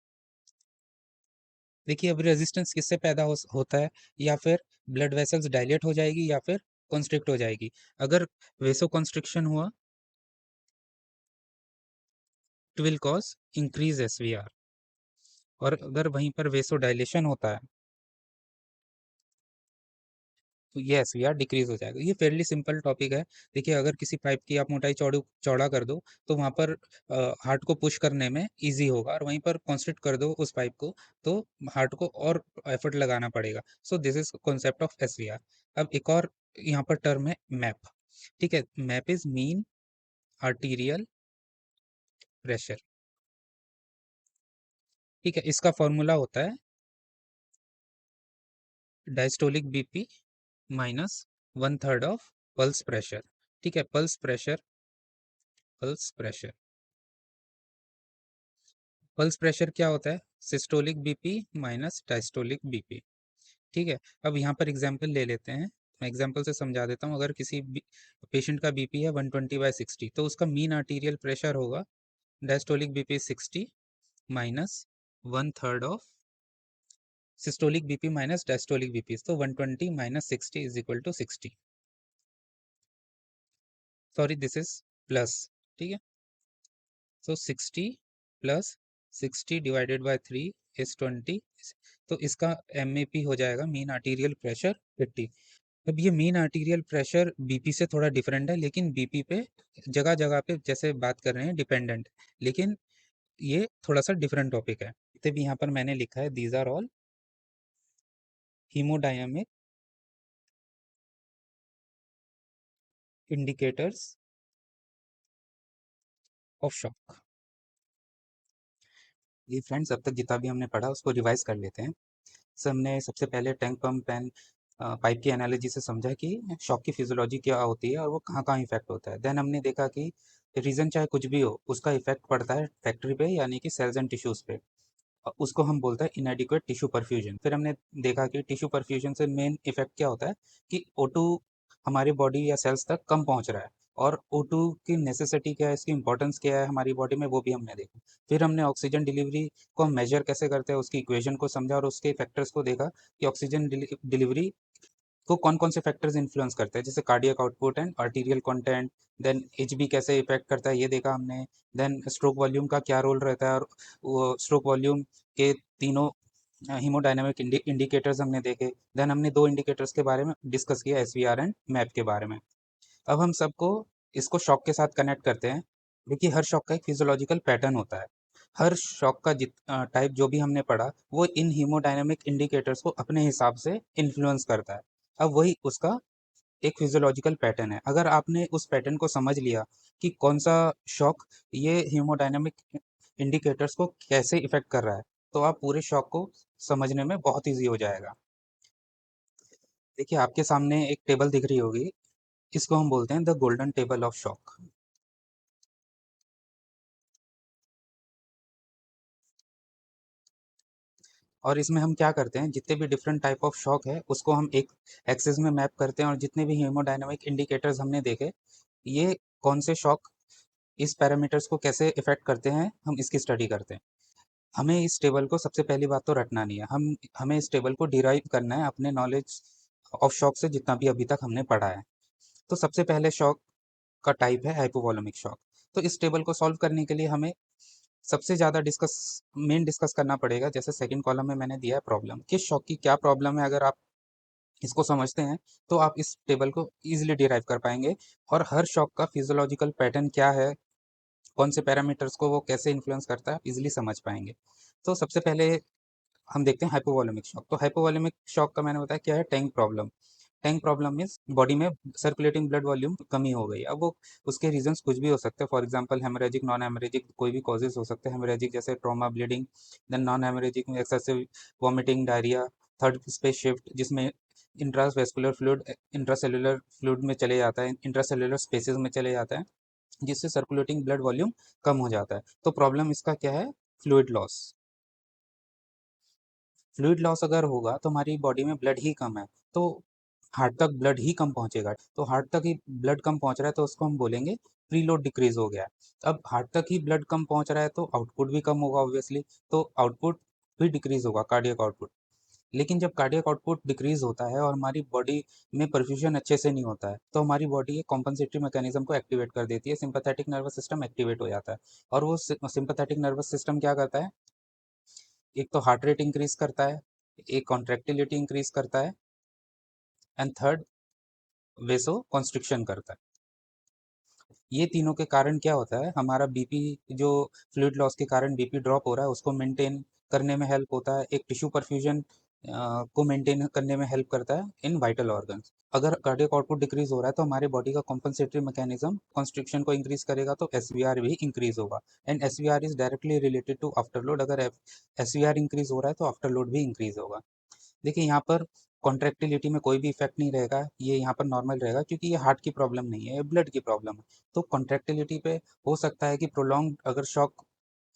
देखिए, अब रेजिस्टेंस किससे पैदा होता है, या फिर ब्लड वेसल्स डायलेट हो जाएगी या फिर कॉन्स्ट्रिक्ट हो जाएगी। अगर वेसो कॉन्स्ट्रिक्शन हुआ, it will cause increase SVR, और अगर वहीं पर वेसो डायलेशन होता है तो ये SVR डिक्रीज हो जाएगा। ये फेयरली सिंपल टॉपिक है। देखिए, अगर किसी पाइप की आप मोटाई चौड़ा कर दो, तो वहाँ पर हार्ट को पुश करने में इजी होगा, और वहीं पर कॉन्स्ट्रिक्ट कर दो उस पाइप को, तो हार्ट को और एफर्ट लगाना पड़ेगा। So this is concept of SVR। अब एक और यहाँ पर टर्म है मैप। ठीक है, map is mean arterial pressure. ठीक है, इसका फॉर्मूला होता है diastolic BP minus 1/3 of pulse pressure. ठीक है, पल्स प्रेशर पल्स प्रेशर क्या होता है, systolic BP minus diastolic BP. ठीक है, अब यहाँ पर एग्जांपल ले लेते हैं। मैं एग्जांपल से समझा देता हूँ। अगर किसी पेशेंट का बीपी है 120/60, तो उसका मीन आर्टीरियल प्रेशर होगा diastolic BP 60 minus 1/3 of systolic BP minus diastolic BP, तो 120 minus 60 is equal to 60। Sorry, this is plus. ठीक है, so 60 plus 60 divided by 3 is 20। तो इसका MAP हो जाएगा मीन आर्टीरियल प्रेशर 50। अब ये मीन आर्टीरियल प्रेशर बीपी से थोड़ा डिफरेंट है, लेकिन बीपी पे जगह जगह पे जैसे बात कर रहे हैं डिपेंडेंट, लेकिन ये थोड़ा सा डिफरेंट टॉपिक है। तो भी यहाँ पर मैंने लिखा है these are all haemodynamic indicators of shock. ये फ्रेंड्स, अब तक जितना भी हमने पढ़ा उसको रिवाइज कर लेते हैं। सर, हमने सबसे पहले टैंक पंप एंड पाइप की एनालॉजी से समझा कि शॉक की फिजियोलॉजी क्या होती है और वो कहाँ कहाँ इफेक्ट होता है। देन हमने देखा कि रीज़न चाहे कुछ भी हो, उसका इफेक्ट पड़ता है फैक्ट्री पे, यानी कि सेल्स एंड टिश्यूज़ पे। उसको हम बोलते हैं इनएडिक्वेट टिश्यू परफ्यूजन। फिर हमने देखा कि टिश्यू परफ्यूजन से मेन इफेक्ट क्या होता है कि O2 हमारी बॉडी या सेल्स तक कम पहुंच रहा है, और O2 की नेसेसिटी क्या है, इसकी इंपॉर्टेंस क्या है हमारी बॉडी में, वो भी हमने देखा। फिर हमने ऑक्सीजन डिलीवरी को हम मेजर कैसे करते हैं उसकी इक्वेशन को समझा, और उसके फैक्टर्स को देखा कि ऑक्सीजन डिलीवरी को कौन कौन से फैक्टर्स इन्फ्लुएंस करते हैं, जैसे cardiac output and arterial content. Then HB कैसे इफेक्ट करता है, ये देखा हमने। देन स्ट्रोक वॉल्यूम का क्या रोल रहता है, और वो स्ट्रोक वॉल्यूम के तीनों हीमोडायनामिक इंडिकेटर्स हमने देखे। देन हमने दो इंडिकेटर्स के बारे में डिस्कस किया, SVR एंड मैप के बारे में। अब हम सबको इसको शॉक के साथ कनेक्ट करते हैं। देखिए, हर शॉक का एक फिजियोलॉजिकल पैटर्न होता है। हर शॉक का टाइप जो भी हमने पढ़ा, वो इन हीमोडायनामिक इंडिकेटर्स को अपने हिसाब से इन्फ्लुएंस करता है। अब वही उसका एक फिजियोलॉजिकल पैटर्न है। अगर आपने उस पैटर्न को समझ लिया कि कौन सा शॉक ये हीमोडायनामिक इंडिकेटर्स को कैसे इफेक्ट कर रहा है, तो आप पूरे शॉक को समझने में बहुत ईजी हो जाएगा। देखिए आपके सामने एक टेबल दिख रही होगी, इसको हम बोलते हैं the golden table of shock. और इसमें हम क्या करते हैं, जितने भी डिफरेंट टाइप ऑफ शॉक है उसको हम एक एक्सिस में मैप करते हैं, और जितने भी हीमोडायनामिक इंडिकेटर्स हमने देखे, ये कौन से शॉक इस पैरामीटर्स को कैसे इफेक्ट करते हैं, हम इसकी स्टडी करते हैं। हमें इस टेबल को सबसे पहली बात तो रटना नहीं है, हमें इस टेबल को डिराइव करना है अपने नॉलेज ऑफ शॉक से, जितना भी अभी तक हमने पढ़ा है। तो सबसे पहले शॉक का टाइप है हाइपोवॉल्यूमिक शॉक। तो इस टेबल को सॉल्व करने के लिए हमें सबसे ज़्यादा डिस्कस करना पड़ेगा। जैसे सेकंड कॉलम में मैंने दिया है प्रॉब्लम, किस शॉक की क्या प्रॉब्लम है, अगर आप इसको समझते हैं तो आप इस टेबल को इजीली डिराइव कर पाएंगे। और हर शॉक का फिजियोलॉजिकल पैटर्न क्या है, कौन से पैरामीटर्स को वो कैसे इन्फ्लुएंस करता है, आप इजीली समझ पाएंगे। तो सबसे पहले हम देखते हैं हाइपोवॉल्यूमिक शॉक। तो हाइपोवॉल्यूमिक शॉक का मैंने बताया क्या है, tank problem. Tank problem means body में सर्कुलेटिंग ब्लड वॉल्यूम कमी हो गई। अब वो उसके रीजंस कुछ भी हो सकते हैं, for example haemorrhagic, non haemorrhagic, कोई भी कॉजेज हो सकते हैं। हेमरेजिक जैसे trauma, bleeding, then non haemorrhagic में excessive vomiting, diarrhoea, third space shift जिसमें इंट्रावेस्कुलर फ्लूइड इंट्रासेलुलर फ्लूइड में चले जाता है, इंट्रासेलुलर स्पेसेस में चले जाता है, जिससे सर्कुलेटिंग ब्लड वॉल्यूम कम हो जाता है। तो प्रॉब्लम इसका क्या है, फ्लूइड लॉस। फ्लूइड लॉस अगर होगा तो हमारी बॉडी में ब्लड ही कम है, तो हार्ट तक ब्लड ही कम पहुंचेगा। तो हार्ट तक ही ब्लड कम पहुंच रहा है तो उसको हम बोलेंगे प्रीलोड डिक्रीज हो गया है। अब हार्ट तक ही ब्लड कम पहुंच रहा है तो आउटपुट भी कम होगा ऑब्वियसली, तो आउटपुट भी डिक्रीज होगा, कार्डियक आउटपुट। लेकिन जब कार्डियक आउटपुट डिक्रीज होता है और हमारी बॉडी में परफ्यूजन अच्छे से नहीं होता है, तो हमारी बॉडी एक कॉम्पनसेटरी मैकेनिज्म को एक्टिवेट कर देती है, सिंपैथेटिक नर्वस सिस्टम एक्टिवेट हो जाता है। और वो सिंपैथेटिक नर्वस सिस्टम क्या करता है, एक तो हार्ट रेट इंक्रीज करता है, एक कॉन्ट्रेक्टिलिटी इंक्रीज करता है, एंड थर्ड वेसो कॉन्स्ट्रिक्शन करता है। ये तीनों के कारण क्या होता है, हमारा बीपी, जो फ्लूइड लॉस के कारण बीपी ड्रॉप हो रहा है उसको मेंटेन करने में हेल्प होता है, एक टिश्यू परफ्यूजन को मेंटेन करने में हेल्प करता है इन वाइटल ऑर्गन्स। अगर कार्डियक आउटपुट डिक्रीज हो रहा है तो हमारे बॉडी का कॉम्पनसेटरी मैकेनिज्म कॉन्स्ट्रिक्शन को इंक्रीज करेगा, तो एसवीआर भी इंक्रीज होगा। And SVR is directly related to afterload. अगर एसवीआर इंक्रीज हो रहा है तो आफ्टरलोड भी इंक्रीज होगा। देखिए यहाँ पर कॉन्ट्रैक्टिलिटी में कोई भी इफेक्ट नहीं रहेगा, ये यहाँ पर नॉर्मल रहेगा, क्योंकि ये हार्ट की प्रॉब्लम नहीं है, ये ब्लड की प्रॉब्लम है। तो कॉन्ट्रैक्टिलिटी पे हो सकता है कि प्रोलॉन्ग अगर शॉक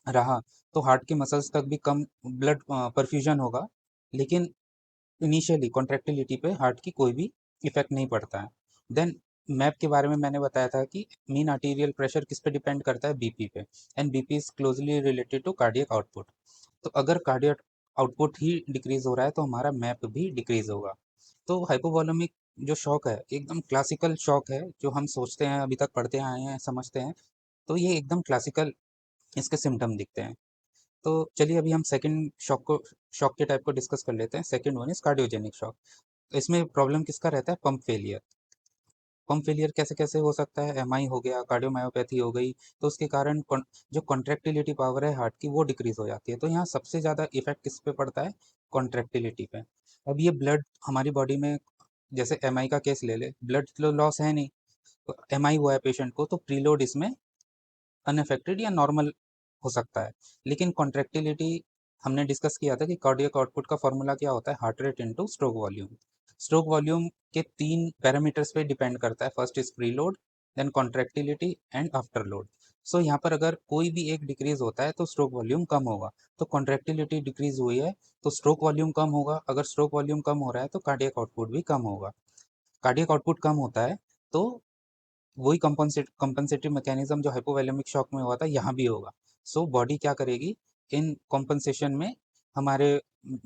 रहा तो हार्ट की मसल्स तक भी कम ब्लड परफ्यूजन होगा, लेकिन इनिशियली कॉन्ट्रैक्टिलिटी पे हार्ट की कोई भी इफेक्ट नहीं पड़ता है। देन मैप के बारे में मैंने बताया था कि मीन आर्टीरियल प्रेशर किस पे डिपेंड करता है, बीपी पे, and BP is closely related to cardiac output. तो अगर कार्डियक आउटपुट ही डिक्रीज हो रहा है तो हमारा मैप भी डिक्रीज होगा। तो हाइपोवॉल्यूमिक जो शॉक है एकदम क्लासिकल शॉक है, जो हम सोचते हैं अभी तक पढ़ते आए हैं समझते हैं, तो ये एकदम क्लासिकल इसके सिम्टम दिखते हैं। तो चलिए अभी हम सेकंड शॉक के टाइप को डिस्कस कर लेते हैं। Second one is cardiogenic shock. इसमें प्रॉब्लम किसका रहता है, पंप फेलियर। पंप फेलियर कैसे कैसे हो सकता है, एमआई हो गया, कार्डियोमायोपैथी हो गई, तो उसके कारण जो कॉन्ट्रैक्टिलिटी पावर है हार्ट की वो डिक्रीज हो जाती है। तो यहाँ सबसे ज़्यादा इफेक्ट किस पे पड़ता है, कॉन्ट्रैक्टिलिटी पे। अब ये ब्लड हमारी बॉडी में, जैसे एमआई का केस ले ले, ब्लड तो लॉस है नहीं, तो एमआई हुआ है पेशेंट को तो प्रीलोड इसमें अनअफेक्टेड या नॉर्मल हो सकता है। लेकिन कॉन्ट्रैक्टिलिटी हमने डिस्कस किया था कि कार्डियक आउटपुट का फॉर्मूला क्या होता है, heart rate into stroke volume. Stroke volume के तीन पैरामीटर्स पे डिपेंड करता है, first is preload, then contractility and after load. So यहाँ पर अगर कोई भी एक डिक्रीज होता है तो स्ट्रोक वॉल्यूम कम होगा। तो कॉन्ट्रैक्टिलिटी डिक्रीज हुई है तो स्ट्रोक वॉल्यूम कम होगा, अगर स्ट्रोक वॉल्यूम कम हो रहा है तो कार्डियक आउटपुट भी कम होगा। कार्डियक आउटपुट कम होता है तो वही कंपनसेटरी मैकेनिज्म जो हाइपोवैलेमिक शॉक में हुआ था यहाँ भी होगा। सो बॉडी क्या करेगी, इन कॉम्पनसेशन में हमारे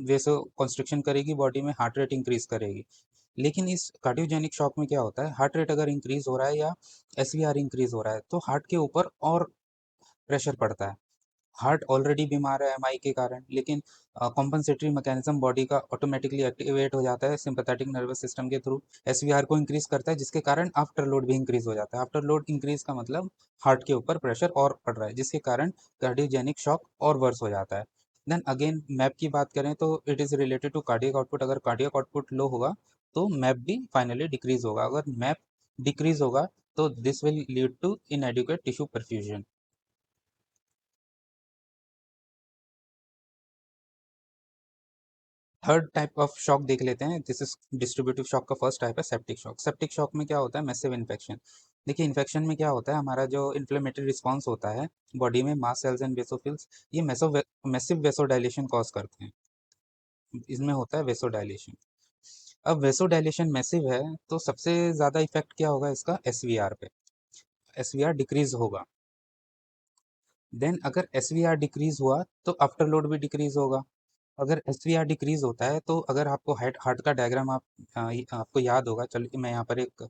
वैसे कॉन्स्ट्रिक्शन करेगी बॉडी में, हार्ट रेट इंक्रीज करेगी। लेकिन इस कार्डियोजेनिक शॉक में क्या होता है, हार्ट रेट अगर इंक्रीज हो रहा है या एसवीआर इंक्रीज हो रहा है तो हार्ट के ऊपर और प्रेशर पड़ता है। हार्ट ऑलरेडी बीमार है एमआई के कारण, लेकिन कॉम्पनसेटरी मैकेनिज्म बॉडी का ऑटोमेटिकली एक्टिवेट हो जाता है सिंपैथेटिक नर्वस सिस्टम के थ्रू, एसवीआर को इंक्रीज करता है, जिसके कारण आफ्टर लोड भी इंक्रीज हो जाता है। आफ्टर लोड इंक्रीज का मतलब हार्ट के ऊपर प्रेशर और पड़ रहा है, जिसके कारण कार्डियोजेनिक शॉक और वर्स हो जाता है। देन अगेन मैप की बात करें तो it is related to cardiac output. अगर कार्डियक आउटपुट लो होगा तो मैप भी फाइनली डिक्रीज होगा। अगर मैप डिक्रीज होगा तो this will lead to inadequate tissue perfusion. Third type of shock देख लेते हैं। दिस इज डिस्ट्रीब्यूटिव शॉक का फर्स्ट टाइप है सेप्टिक शॉक। सेप्टिक शॉक में क्या होता है, मैसिव इन्फेक्शन। देखिए इन्फेक्शन में क्या होता है, हमारा जो इन्फ्लेमेटरी रिस्पॉन्स होता है बॉडी में, मास सेल्स एंड बेसोफिल्स, ये मैसिव वेसोडाइलेशन कॉज करते हैं। इसमें होता है वेसोडाइलेशन। अब वेसोडाइलेशन मैसिव है तो सबसे ज़्यादा इफेक्ट क्या होगा इसका, एसवीआर पे। एसवीआर डिक्रीज होगा। देन अगर एसवीआर डिक्रीज हुआ तो आफ्टर लोड भी डिक्रीज होगा। अगर एसवीआर डिक्रीज होता है तो अगर आपको हार्ट हार्ट का डायग्राम आपको याद होगा, चलिए मैं यहाँ पर एक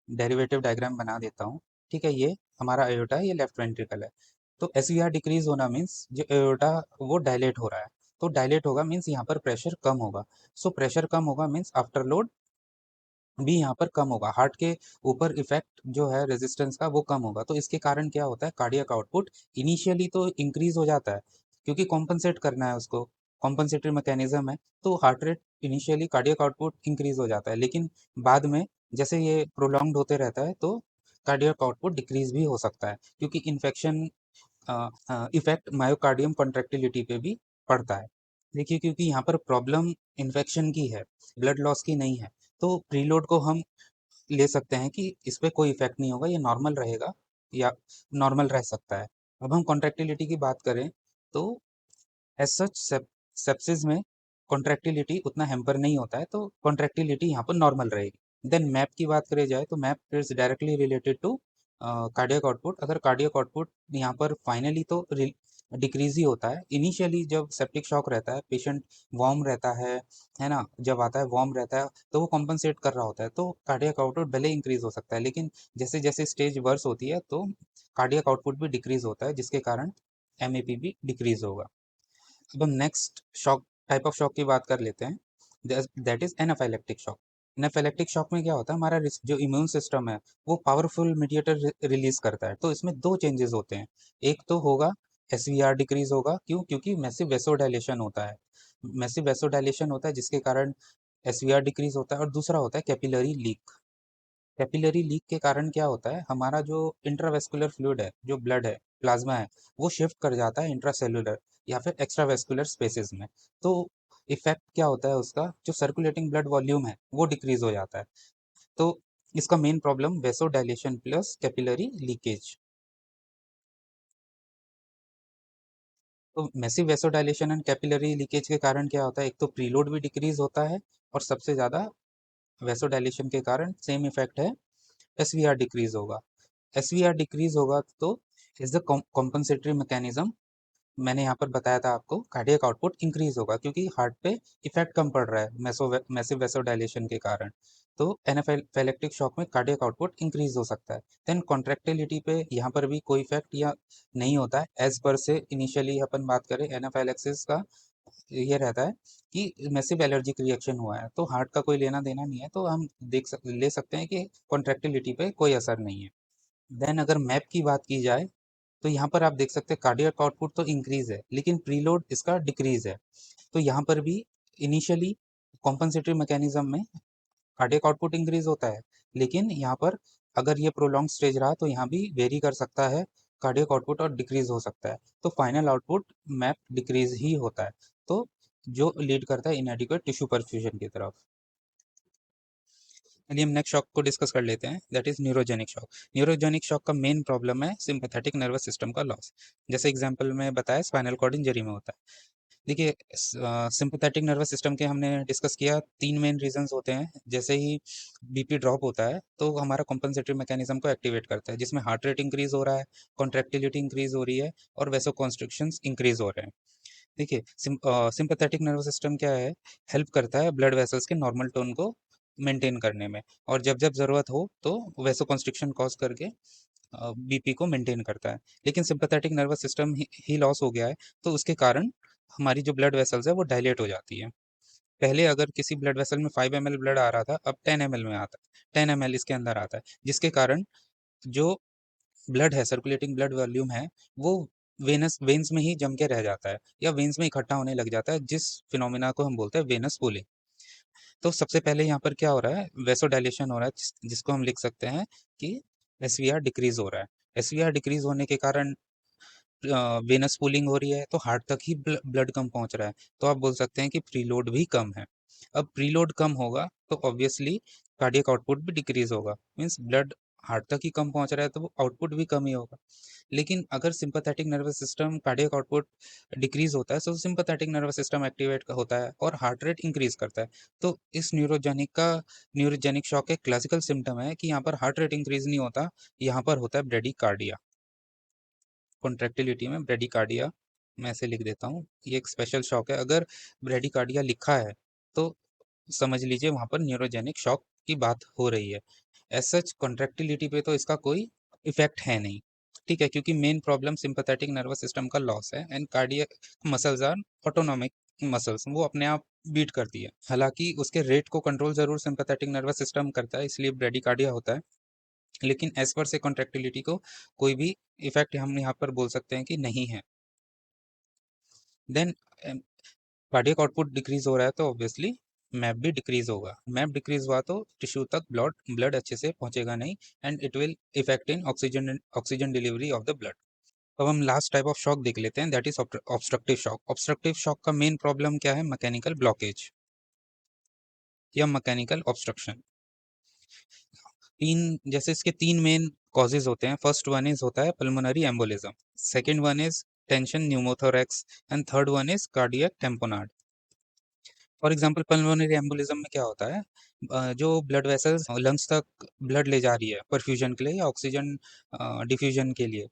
डेरिवेटिव डायग्राम बना देता हूँ। ठीक है, ये हमारा एयोटा है, ये लेफ्ट वेंट्रिकल है। तो एसवीआर डिक्रीज होना मीन्स जो एयोटा वो डायलेट हो रहा है। तो डायलेट होगा मीन्स यहाँ पर प्रेशर कम होगा। सो प्रेशर कम होगा मीन्स आफ्टर लोड भी यहाँ पर कम होगा। हार्ट के ऊपर इफेक्ट जो है रेजिस्टेंस का वो कम होगा। तो इसके कारण क्या होता है, कार्डियक आउटपुट इनिशियली तो इंक्रीज हो जाता है क्योंकि कॉम्पनसेट करना है उसको, कॉम्पनसेटरी मैकेनिज्म है। तो heart rate initially, cardiac output increase हो जाता है, लेकिन बाद में जैसे ये प्रोलॉन्ग्ड होते रहता है तो कार्डियक आउटपुट डिक्रीज भी हो सकता है क्योंकि इन्फेक्शन इफेक्ट मायोकार्डियम कॉन्ट्रैक्टिलिटी पे भी पड़ता है। देखिए क्योंकि यहाँ पर प्रॉब्लम इन्फेक्शन की है, ब्लड लॉस की नहीं है। तो प्रीलोड को हम ले सकते हैं कि इस पे कोई इफेक्ट नहीं होगा, ये नॉर्मल रहेगा या नॉर्मल रह सकता है। अब हम कॉन्ट्रैक्टिलिटी की बात करें तो एज सच सेप्सिस में कॉन्ट्रैक्टिलिटी उतना हैम्पर नहीं होता है, तो कॉन्ट्रैक्टिलिटी यहाँ पर नॉर्मल रहेगी। देन मैप की बात करी जाए तो MAP is directly related to cardiac output. अगर कार्डियक आउटपुट यहाँ पर फाइनली तो डिक्रीज ही होता है। इनिशियली जब सेप्टिक शॉक रहता है, पेशेंट वार्म रहता है ना, जब आता है वार्म रहता है तो वो कॉम्पनसेट कर रहा होता है, तो कार्डियक आउटपुट भले इंक्रीज हो सकता है, लेकिन जैसे जैसे स्टेज वर्स होती है तो कार्डियक आउटपुट भी डिक्रीज होता है, जिसके कारण एमएपी भी डिक्रीज होगा। अब हम next shock, type of shock की बात कर लेते हैं, that is anaphylactic shock. Anaphylactic shock में क्या होता है, हमारा जो इम्यून सिस्टम है वो पावरफुल मीडिएटर रिलीज करता है। तो इसमें दो चेंजेस होते हैं। एक तो होगा एसवीआर डिक्रीज होगा, क्यों, क्योंकि मैसिव वेसोडाइलेशन होता है। मैसिव वेसोडाइलेशन होता है जिसके कारण एसवीआर डिक्रीज होता है। और दूसरा होता है कैपिलरी लीक। कैपिलरी लीक के कारण क्या होता है, हमारा जो इंट्रावेस्कुलर फ्लूइड है, जो ब्लड है, प्लाज्मा है, वो शिफ्ट कर जाता है इंट्रासेलुलर या फिर एक्स्ट्रावेस्कुलर स्पेसेस में। तो इफेक्ट क्या होता है उसका, जो सर्कुलेटिंग ब्लड वॉल्यूम है वो डिक्रीज हो जाता है। तो इसका main problem वेसो dilation plus capillary leakage. तो massive वेसो dilation and capillary leakage के कारण क्या होता है, एक तो प्रीलोड भी डिक्रीज होता है और सबसे ज्यादा वेसो डायलेशन के कारण सेम इफेक्ट है, एसवीआर डिक्रीज होगा। एसवीआर डिक्रीज होगा तो इज द कॉम्पनसेटरी मैकेनिज्म। मैंने यहाँ पर बताया था आपको, कार्डियक आउटपुट इंक्रीज होगा क्योंकि हार्ट पे इफेक्ट कम पड़ रहा है मैसिव वेसोडाइलेशन के कारण। तो एनाफाइलेक्टिक शॉक में कार्डियक आउटपुट इंक्रीज हो सकता है। देन कॉन्ट्रैक्टिलिटी पे यहाँ पर भी कोई इफेक्ट या नहीं होता है एज पर से। इनिशियली अपन बात करें एनाफाइलेक्सिस का, ये रहता है कि मैसिव एलर्जिक रिएक्शन हुआ है तो हार्ट का कोई लेना देना नहीं है, तो हम ले सकते हैं कि कॉन्ट्रैक्टिलिटी पे कोई असर नहीं है। देन अगर मैप की बात की जाए तो यहाँ पर आप देख सकते हैं कार्डियक आउटपुट तो इंक्रीज है लेकिन प्रीलोड इसका डिक्रीज है। तो यहाँ पर भी इनिशियली कॉम्पनसेटरी मैकेनिज्म में कार्डियक आउटपुट इंक्रीज होता है, लेकिन यहाँ पर अगर ये प्रोलॉन्ग स्टेज रहा तो यहाँ भी वेरी कर सकता है कार्डियक आउटपुट और डिक्रीज हो सकता है। तो फाइनल आउटपुट मैप डिक्रीज ही होता है, तो जो लीड करता है इनएडिक्वेट टिश्यू परफ्यूजन की तरफ। चलिए हम नेक्स्ट शॉक को डिस्कस कर लेते हैं, that is neurogenic shock. Neurogenic shock का मेन प्रॉब्लम है सिंपैथेटिक नर्वस सिस्टम का लॉस। जैसे एग्जांपल में बताया स्पाइनल कॉर्ड इंजरी में होता है। देखिए सिंपैथेटिक नर्वस सिस्टम के हमने डिस्कस किया, तीन मेन रीजंस होते हैं। जैसे ही बीपी ड्रॉप होता है तो हमारा कॉम्पनसेटरी मैकेनिज्म को एक्टिवेट करता है, जिसमें हार्ट रेट इंक्रीज हो रहा है, कॉन्ट्रैक्टिलिटी इंक्रीज हो रही है और वैसो कॉन्स्ट्रिक्शंस इंक्रीज हो रहे हैं। देखिए सिंपैथेटिक नर्वस सिस्टम क्या है, हेल्प करता है ब्लड वेसल्स के नॉर्मल टोन को मेंटेन करने में, और जब जब ज़रूरत हो तो वैसो कंस्ट्रिक्शन कॉज करके बीपी को मेंटेन करता है। लेकिन सिंपैथेटिक नर्वस सिस्टम ही लॉस हो गया है तो उसके कारण हमारी जो ब्लड वेसल्स है वो डायलेट हो जाती है। पहले अगर किसी ब्लड वेसल में 5 ml ब्लड आ रहा था, अब 10 ml में आता है, 10 ml इसके अंदर आता है, जिसके कारण जो ब्लड है, सर्कुलेटिंग ब्लड वॉल्यूम है, वो वेन्स में ही जम के रह जाता है या वेन्स में इकट्ठा होने लग जाता है, जिस फिनोमिना को हम बोलते हैं वेनस पूलिंग। तो सबसे पहले यहाँ पर क्या हो रहा है, वेसोडाइलेशन हो रहा है, जिसको हम लिख सकते हैं कि एसवीआर डिक्रीज हो रहा है। एसवीआर डिक्रीज होने के कारण वेनस पूलिंग हो रही है, तो हार्ट तक ही ब्लड कम पहुंच रहा है। तो आप बोल सकते हैं कि प्रीलोड भी कम है। अब प्रीलोड कम होगा तो ऑब्वियसली कार्डियक आउटपुट भी डिक्रीज होगा, मीन्स ब्लड हार्ट तक ही कम पहुंच रहा है तो आउटपुट भी कम ही होगा। लेकिन अगर sympathetic nervous system cardiac output decrease होता है तो सिंपैथेटिक नर्वस सिस्टम एक्टिवेट होता है और हार्ट रेट इंक्रीज करता है। तो इस न्यूरोजेनिक शॉक के क्लासिकल सिम्टम है कि यहाँ पर हार्ट रेट इंक्रीज नहीं होता, यहाँ पर होता है ब्रेडिकार्डिया। कॉन्ट्रैक्टिलिटी में ब्रेडिकार्डिया मैं ऐसे लिख देता हूँ, ये एक स्पेशल शॉक है। अगर ब्रेडिकार्डिया लिखा है तो समझ लीजिए वहां पर न्यूरोजेनिक शॉक की बात हो रही है। एज सच कॉन्ट्रैक्टिलिटी पे तो इसका कोई इफेक्ट है नहीं, ठीक है, क्योंकि main problem sympathetic nervous system का लॉस है and cardiac muscles are autonomic muscles, वो अपने आप बीट करती है। हालांकि उसके रेट को कंट्रोल जरूर सिंपैथेटिक नर्वस सिस्टम करता है, इसलिए ब्रेडिकार्डिया होता है। लेकिन एज पर से कॉन्ट्रैक्टिलिटी को कोई भी इफेक्ट हम यहाँ पर बोल सकते हैं कि नहीं है। देन कार्डियक आउटपुट डिक्रीज हो रहा है तो ऑब्वियसली मैप भी डिक्रीज होगा। मैप डिक्रीज हुआ तो टिश्यू तक ब्लड ब्लड अच्छे से पहुंचेगा नहीं and it will effect in oxygen delivery of the blood. अब हम लास्ट टाइप ऑफ शॉक देख लेते हैं, that is obstructive shock. Obstructive shock का मेन प्रॉब्लम क्या है, मैकेनिकल ब्लॉकेज या मैकेनिकल ऑब्स्ट्रक्शन। तीन जैसे इसके तीन मेन कॉजेज होते हैं। फर्स्ट वन इज होता है pulmonary embolism, second one is tension pneumothorax and third one is cardiac tamponade. For example pulmonary embolism में क्या होता है, जो ब्लड वेसल्स लंग्स तक ब्लड ले जा रही है परफ्यूजन के लिए या ऑक्सीजन डिफ्यूजन के लिए,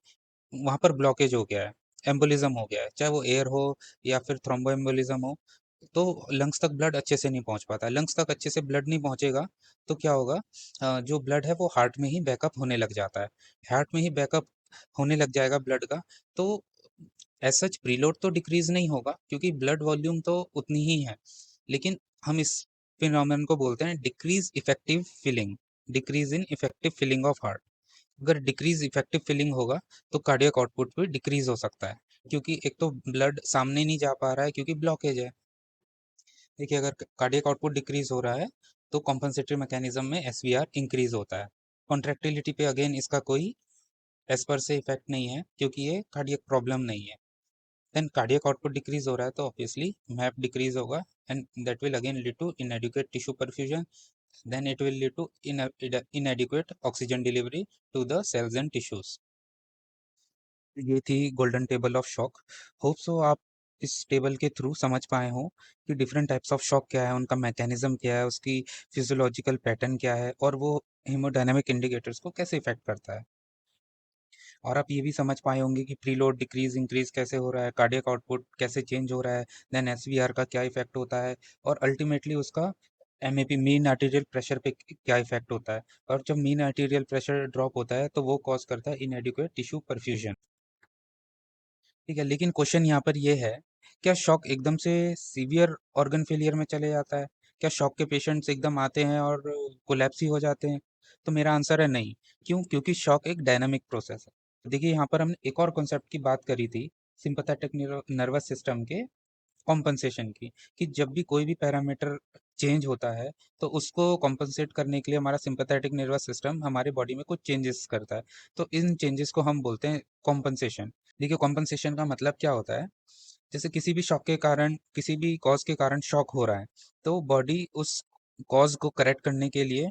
वहां पर ब्लॉकेज हो गया है, एम्बोलिज्म हो गया है, चाहे वो एयर हो या फिर थ्रोम्बो एम्बोलिज्म हो, तो लंग्स तक ब्लड अच्छे से नहीं पहुंच पाता। लंग्स तक अच्छे से ब्लड नहीं पहुंचेगा तो क्या होगा, जो ब्लड है वो हार्ट में ही बैकअप होने लग जाता है। हार्ट में ही बैकअप होने लग जाएगा ब्लड का, तो एज सच प्रीलोड तो डिक्रीज नहीं होगा क्योंकि ब्लड वॉल्यूम तो उतनी ही है। लेकिन हम इस फिनोमेनन को बोलते हैं decrease effective filling, decrease in effective filling of heart. अगर डिक्रीज इफेक्टिव फिलिंग होगा तो कार्डियक आउटपुट भी डिक्रीज हो सकता है, क्योंकि एक तो ब्लड सामने नहीं जा पा रहा है क्योंकि ब्लॉकेज है। देखिए अगर कार्डियक आउटपुट डिक्रीज हो रहा है तो कॉम्पनसेटरी मैकेनिज्म में एसवीआर इंक्रीज होता है। कॉन्ट्रैक्टिलिटी पे अगेन इसका कोई एज पर से इफेक्ट नहीं है क्योंकि ये कार्डियक प्रॉब्लम नहीं है। देन कार्डियक आउटपुट डिक्रीज हो रहा है तो ऑब्वियसली मैप डिक्रीज होगा and that will again lead to inadequate tissue perfusion, then it will lead to inadequate oxygen delivery to the cells and tissues। ये थी golden table of shock. Hope so आप इस table के through समझ पाए हो कि डिफरेंट टाइप्स ऑफ शॉक क्या है, उनका मैकेनिज्म क्या है, उसकी फिजियोलॉजिकल पैटर्न क्या है और वो हेमोडायनामिक इंडिकेटर्स को कैसे इफेक्ट करता है। और आप ये भी समझ पाए होंगे कि प्रीलोड डिक्रीज इंक्रीज कैसे हो रहा है, कार्डियक आउटपुट कैसे चेंज हो रहा है, देन एसवीआर का क्या इफेक्ट होता है और अल्टीमेटली उसका एमएपी मीन आर्टीरियल प्रेशर पे क्या इफेक्ट होता है। और जब मीन आर्टीरियल प्रेशर ड्रॉप होता है तो वो कॉज करता है इनएडिक्वेट टिश्यू परफ्यूजन। ठीक है, लेकिन क्वेश्चन यहाँ पर ये है, क्या शॉक एकदम से सीवियर ऑर्गन फेलियर में चले जाता है? क्या शॉक के पेशेंट्स एकदम आते हैं और कोलैप्स ही हो जाते हैं? तो मेरा आंसर है नहीं। क्यों? क्योंकि शॉक एक डायनामिक प्रोसेस है। देखिए यहाँ पर हमने एक और कॉन्सेप्ट की बात करी थी, सिंपैथेटिक नर्वस सिस्टम के कॉम्पनसेशन की, कि जब भी कोई भी पैरामीटर चेंज होता है तो उसको कॉम्पनसेट करने के लिए हमारा सिंपैथेटिक नर्वस सिस्टम हमारे बॉडी में कुछ चेंजेस करता है। तो इन चेंजेस को हम बोलते हैं कॉम्पनसेशन। देखिए कॉम्पनसेशन का मतलब क्या होता है, जैसे किसी भी शॉक के कारण, किसी भी कॉज के कारण शॉक हो रहा है तो बॉडी उस कॉज को करेक्ट करने के लिए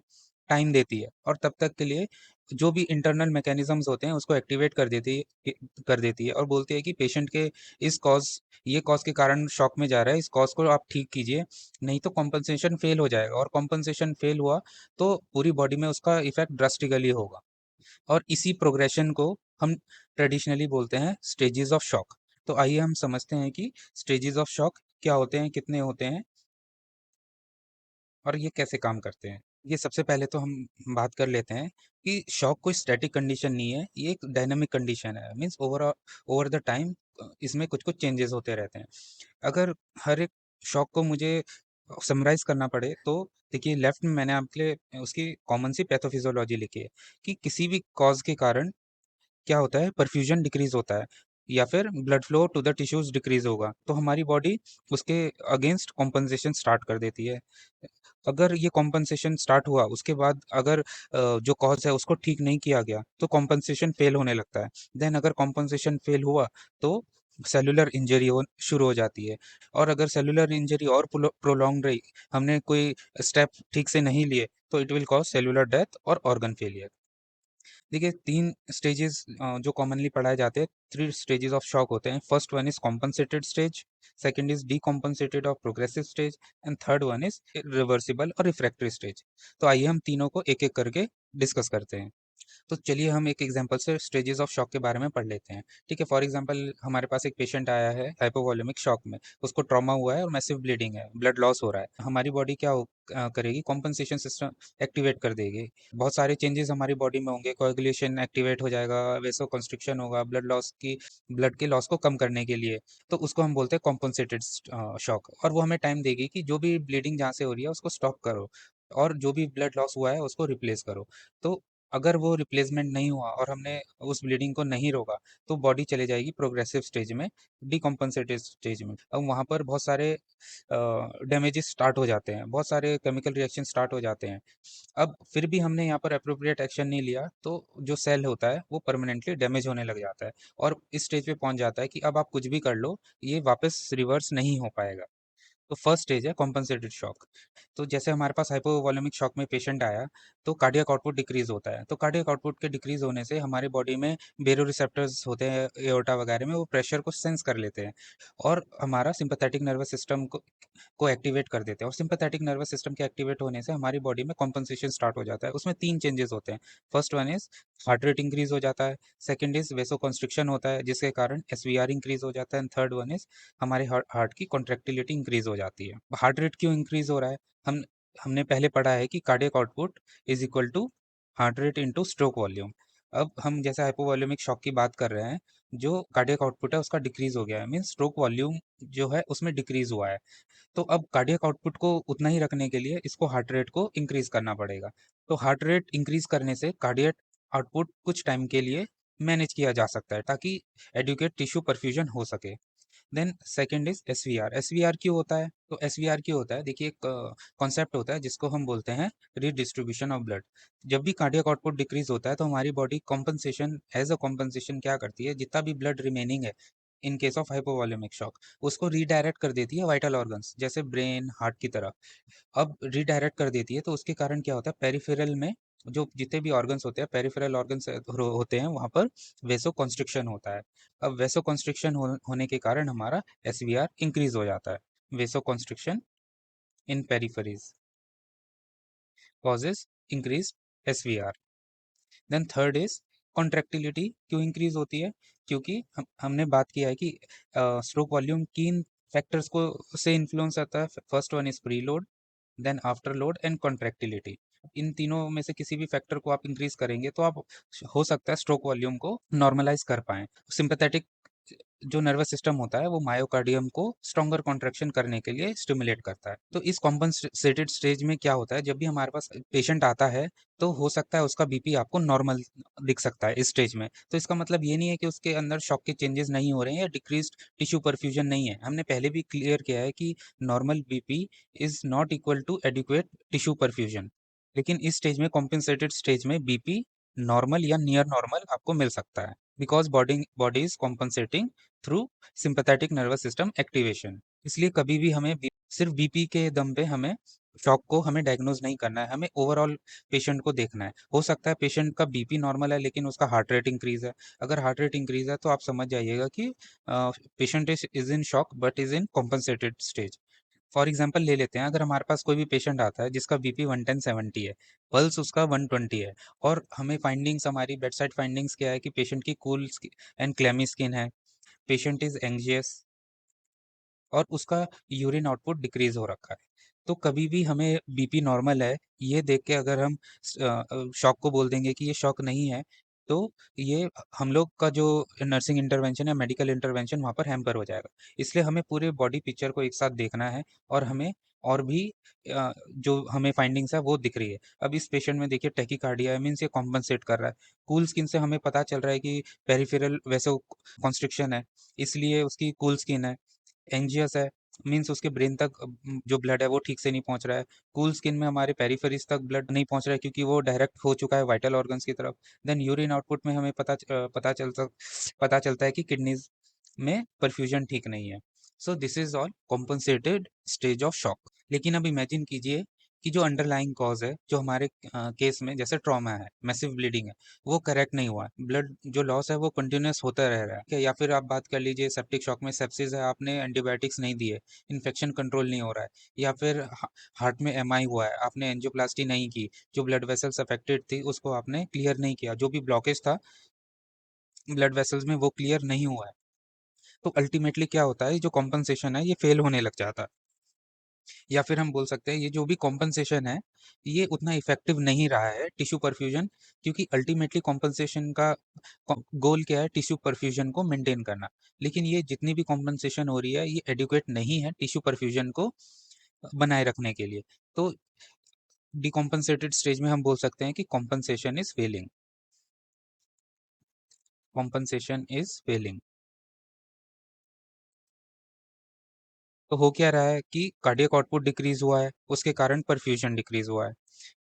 टाइम देती है और तब तक के लिए जो भी इंटरनल मैकेनिज्म्स होते हैं उसको एक्टिवेट कर देती है और बोलती है कि पेशेंट के इस कॉज ये कॉज के कारण शॉक में जा रहा है, इस कॉज को आप ठीक कीजिए, नहीं तो कॉम्पनसेशन फेल हो जाएगा। और कॉम्पनसेशन फेल हुआ तो पूरी बॉडी में उसका इफेक्ट ड्रास्टिकली होगा। और इसी प्रोग्रेशन को हम ट्रेडिशनली बोलते हैं स्टेजेस ऑफ शॉक। तो आइए हम समझते हैं कि स्टेजेस ऑफ शॉक क्या होते हैं, कितने होते हैं और ये कैसे काम करते हैं। ये सबसे पहले तो हम बात कर लेते हैं कि शॉक कोई स्टैटिक कंडीशन नहीं है, ये एक डायनामिक कंडीशन है। मीन्स ओवर द टाइम इसमें कुछ कुछ चेंजेस होते रहते हैं। अगर हर एक शॉक को मुझे समराइज करना पड़े तो देखिए लेफ्ट में मैंने आपके लिए उसकी कॉमन सी पैथोफिजियोलॉजी लिखी है कि किसी भी कॉज के कारण क्या होता है, परफ्यूजन डिक्रीज होता है। या फिर blood flow to the tissues decrease होगा, तो हमारी बॉडी उसके अगेंस्ट कॉम्पनसेशन स्टार्ट कर देती है। अगर ये कॉम्पनसेशन स्टार्ट हुआ उसके बाद अगर जो कॉज है उसको ठीक नहीं किया गया तो कॉम्पनसेशन फेल होने लगता है। देन अगर कॉम्पनसेशन फेल हुआ तो सेलुलर इंजरी हो शुरू हो जाती है। और अगर सेलुलर इंजरी और प्रोलॉन्ग रही, हमने कोई स्टेप ठीक से नहीं लिए, तो it will cause cellular death और ऑर्गन फेलियर। देखिए 3 स्टेजेस जो कॉमनली पढ़ाए जाते हैं, 3 स्टेजेस ऑफ शॉक होते हैं। First one is compensated stage, second is decompensated और progressive stage, and third one is reversible और रिफ्रैक्टरी स्टेज। तो आइए हम तीनों को एक-एक करके डिस्कस करते हैं। तो चलिए हम एक एग्जांपल से स्टेजेस ऑफ शॉक के बारे में पढ़ लेते हैं। ठीक है, फॉर एग्जांपल हमारे पास एक पेशेंट आया है हाइपोवॉल्यूमिक शॉक में, उसको ट्रॉमा हुआ है और मैसिव ब्लीडिंग है, ब्लड लॉस हो रहा है। हमारी बॉडी क्या करेगी, कॉम्पनसेशन सिस्टम एक्टिवेट कर देगी। बहुत सारे चेंजेस हमारी बॉडी में होंगे, कोएगुलेशन एक्टिवेट हो जाएगा, वेसो कंस्ट्रिक्शन होगा, ब्लड के लॉस को कम करने के लिए। तो उसको हम बोलते हैं कॉम्पनसेटेड शॉक, और वो हमें टाइम देगी कि जो भी ब्लीडिंग जहाँ से हो रही है उसको स्टॉप करो और जो भी ब्लड लॉस हुआ है उसको रिप्लेस करो। तो अगर वो रिप्लेसमेंट नहीं हुआ और हमने उस ब्लीडिंग को नहीं रोका, तो बॉडी चले जाएगी प्रोग्रेसिव स्टेज में, डिकम्पनसेटेड स्टेज में। अब वहाँ पर बहुत सारे डैमेजेस स्टार्ट हो जाते हैं, बहुत सारे केमिकल रिएक्शन स्टार्ट हो जाते हैं। अब फिर भी हमने यहाँ पर अप्रोप्रिएट एक्शन नहीं लिया, तो जो सेल होता है वो परमानेंटली डैमेज होने लग जाता है और इस स्टेज पे पहुंच जाता है कि अब आप कुछ भी कर लो, ये वापस रिवर्स नहीं हो पाएगा। तो फर्स्ट स्टेज है कॉम्पनसेटेड शॉक। तो जैसे हमारे पास हाइपोवॉल्यूमिक शॉक में पेशेंट आया, तो कार्डियक आउटपुट डिक्रीज होता है। तो कार्डियक आउटपुट के डिक्रीज होने से हमारी बॉडी में बेरो रिसेप्टर्स होते हैं एओर्टा वगैरह में, वो प्रेशर को सेंस कर लेते हैं और हमारा सिंपैथेटिक नर्वस सिस्टम को एक्टिवेट कर देते हैं। और सिंपैथेटिक नर्वस सिस्टम के एक्टिवेट होने से हमारी बॉडी में कॉम्पनसेशन स्टार्ट हो जाता है। उसमें 3 चेंजेस होते हैं। First one is heart rate increase हो जाता है, सेकंड इज वेसो कंस्ट्रिक्शन होता है जिसके कारण एसवीआर इंक्रीज हो जाता है, एंड थर्ड वन इज हमारे हार्ट की कॉन्ट्रैक्टिलिटी इंक्रीज हो जाती है। हार्ट रेट क्यों इंक्रीज हो रहा है? हमने पहले पढ़ा है कि cardiac output is equal to heart rate into stroke volume. अब हम जैसे हाइपोवॉल्यूमिक शॉक की बात कर रहे हैं, जो कार्डियक आउटपुट है उसका डिक्रीज हो गया है, मीन स्ट्रोक वॉल्यूम जो है उसमें डिक्रीज हुआ है। तो अब कार्डियक आउटपुट को उतना ही रखने के लिए इसको हार्ट रेट को इंक्रीज करना पड़ेगा। तो हार्ट रेट इंक्रीज करने से कार्डियक आउटपुट कुछ टाइम के लिए मैनेज किया जा सकता है ताकि एडुकेट टिश्यू परफ्यूजन हो सके। Then second is SVR. SVR क्यों होता है? तो एसवीआर क्यों होता है, देखिए एक कॉन्सेप्ट होता है जिसको हम बोलते हैं रीडिस्ट्रीब्यूशन ऑफ ब्लड। जब भी कार्डियक आउटपुट डिक्रीज होता है तो हमारी body compensation as a compensation क्या करती है, जितना भी ब्लड रिमेनिंग है in case of hypovolaemic shock, उसको रीडायरेक्ट कर देती है वाइटल ऑर्गन्स जैसे ब्रेन हार्ट की तरफ। अब रीडायरेक्ट कर देती है तो उसके कारण क्या होता है, पेरिफेरल में जो जितने भी ऑर्गन्स होते हैं, पेरिफेरल ऑर्गन्स होते हैं, वहां पर वेसो कॉन्स्ट्रिक्शन होता है। अब वेसो कॉन्स्ट्रिक्शन होने के कारण हमारा एसवीआर इंक्रीज हो जाता है। Vasoconstriction in peripheries causes increase SVR. Then third is contractility क्यों इंक्रीज होती है, क्योंकि हमने बात किया है कि स्ट्रोक वॉल्यूम किन फैक्टर्स को से इन्फ्लुएंस आता है। First one is preload, then after load and contractility. इन तीनों में से किसी भी फैक्टर को आप इंक्रीज करेंगे तो आप हो सकता है स्ट्रोक वॉल्यूम को नॉर्मलाइज कर पाएं। सिंपैथेटिक जो नर्वस सिस्टम होता है वो मायोकार्डियम को स्ट्रॉन्गर कॉन्ट्रैक्शन करने के लिए स्टिमुलेट करता है। तो इस कॉम्पनसेटेड स्टेज में क्या होता है, जब भी हमारे पास पेशेंट आता है तो हो सकता है उसका बीपी आपको नॉर्मल दिख सकता है इस स्टेज में। तो इसका मतलब ये नहीं है कि उसके अंदर शॉक के चेंजेस नहीं हो रहे हैं या डिक्रीज्ड टिश्यू परफ्यूजन नहीं है। हमने पहले भी क्लियर किया है कि normal BP is not equal to adequate tissue perfusion. लेकिन इस स्टेज में, कॉम्पनसेटेड स्टेज में, बीपी नॉर्मल या नियर नॉर्मल आपको मिल सकता है, because body is compensating through sympathetic nervous system activation. इसलिए कभी भी हमें सिर्फ बीपी के दम पे हमें शॉक को हमें डायग्नोज नहीं करना है, हमें ओवरऑल पेशेंट को देखना है। हो सकता है पेशेंट का बीपी नॉर्मल है लेकिन उसका हार्ट रेट इंक्रीज है। अगर हार्ट रेट इंक्रीज है तो आप समझ जाइएगा कि patient is in shock but is in compensated stage. For example ले लेते हैं, अगर हमारे पास कोई भी पेशेंट आता है जिसका बीपी 110/70 है, पल्स उसका 120 है, और हमें फाइंडिंग्स, हमारी बेड साइड फाइंडिंग्स क्या है कि पेशेंट की कूल एंड क्लेमी स्किन है, पेशेंट इज एंग्जियस, और उसका यूरिन आउटपुट डिक्रीज हो रखा है। तो कभी भी हमें बीपी नॉर्मल है ये देख के अगर हम शॉक को बोल देंगे कि ये शॉक नहीं है, तो ये हम लोग का जो नर्सिंग इंटरवेंशन या मेडिकल इंटरवेंशन वहाँ पर हैम्पर हो जाएगा। इसलिए हमें पूरे बॉडी पिक्चर को एक साथ देखना है और हमें और भी जो हमें फाइंडिंग्स है वो दिख रही है। अब इस पेशेंट में देखिए टैकीकार्डिया है, मीन्स ये कॉम्पनसेट कर रहा है। कूल स्किन से हमें पता चल रहा है कि पेरिफेरल वैसो कॉन्स्ट्रिक्शन है, इसलिए उसकी कूल स्किन है। एंजियस है, मीन्स उसके ब्रेन तक जो ब्लड है वो ठीक से नहीं पहुंच रहा है। कूल स्किन में हमारे पेरिफेरीज तक ब्लड नहीं पहुंच रहा है क्योंकि वो डायरेक्ट हो चुका है वाइटल ऑर्गन्स की तरफ। देन यूरिन आउटपुट में हमें पता चलता है कि किडनीज में परफ्यूजन ठीक नहीं है। So this is all compensated stage of shock. लेकिन अब इमेजिन कीजिए कि जो अंडरलाइंग कॉज है, जो हमारे केस में जैसे ट्रॉमा है, मैसिव ब्लीडिंग है, वो करेक्ट नहीं हुआ है, ब्लड जो लॉस है वो कंटिन्यूस होता रह रहा है, ठीक है? या फिर आप बात कर लीजिए सेप्टिक शॉक में सेप्सिस है, आपने एंटीबायोटिक्स नहीं दिए, इन्फेक्शन कंट्रोल नहीं हो रहा है। या फिर हार्ट में एमआई हुआ है, आपने एंजियोप्लास्टी नहीं की, जो ब्लड वेसल्स अफेक्टेड थी उसको आपने क्लियर नहीं किया, जो भी ब्लॉकेज था ब्लड वेसल्स में वो क्लियर नहीं हुआ है। तो अल्टीमेटली क्या होता है, जो कॉम्पनसेशन है ये फेल होने लग जाता है। या फिर हम बोल सकते हैं ये जो भी कॉम्पनसेशन है ये उतना इफेक्टिव नहीं रहा है टिश्यू परफ्यूजन, क्योंकि अल्टीमेटली कॉम्पनसेशन का गोल क्या है, टिश्यू परफ्यूजन को मेंटेन करना। लेकिन ये जितनी भी कॉम्पनसेशन हो रही है ये एडिक्वेट नहीं है टिश्यू परफ्यूजन को बनाए रखने के लिए। तो डिकॉम्पनसेटेड स्टेज में हम बोल सकते हैं कि compensation is failing, compensation is failing. तो हो क्या रहा है कि कार्डियक आउटपुट डिक्रीज हुआ है, उसके कारण परफ्यूजन डिक्रीज हुआ है।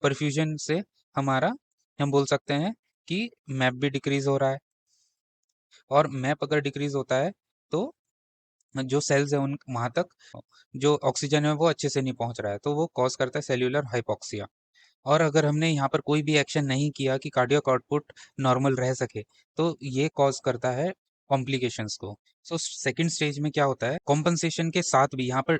परफ्यूजन से हमारा हम बोल सकते हैं कि मैप भी डिक्रीज हो रहा है, और मैप अगर डिक्रीज होता है तो जो सेल्स है उन वहां तक जो ऑक्सीजन है वो अच्छे से नहीं पहुंच रहा है, तो वो कॉज करता है सेल्यूलर हाइपोक्सिया। और अगर हमने यहाँ पर कोई भी एक्शन नहीं किया कि कार्डियक आउटपुट नॉर्मल रह सके, तो ये कॉज करता है कॉम्प्लिकेशंस को। सो सेकंड स्टेज में क्या होता है, कॉम्पनसेशन के साथ भी यहाँ पर,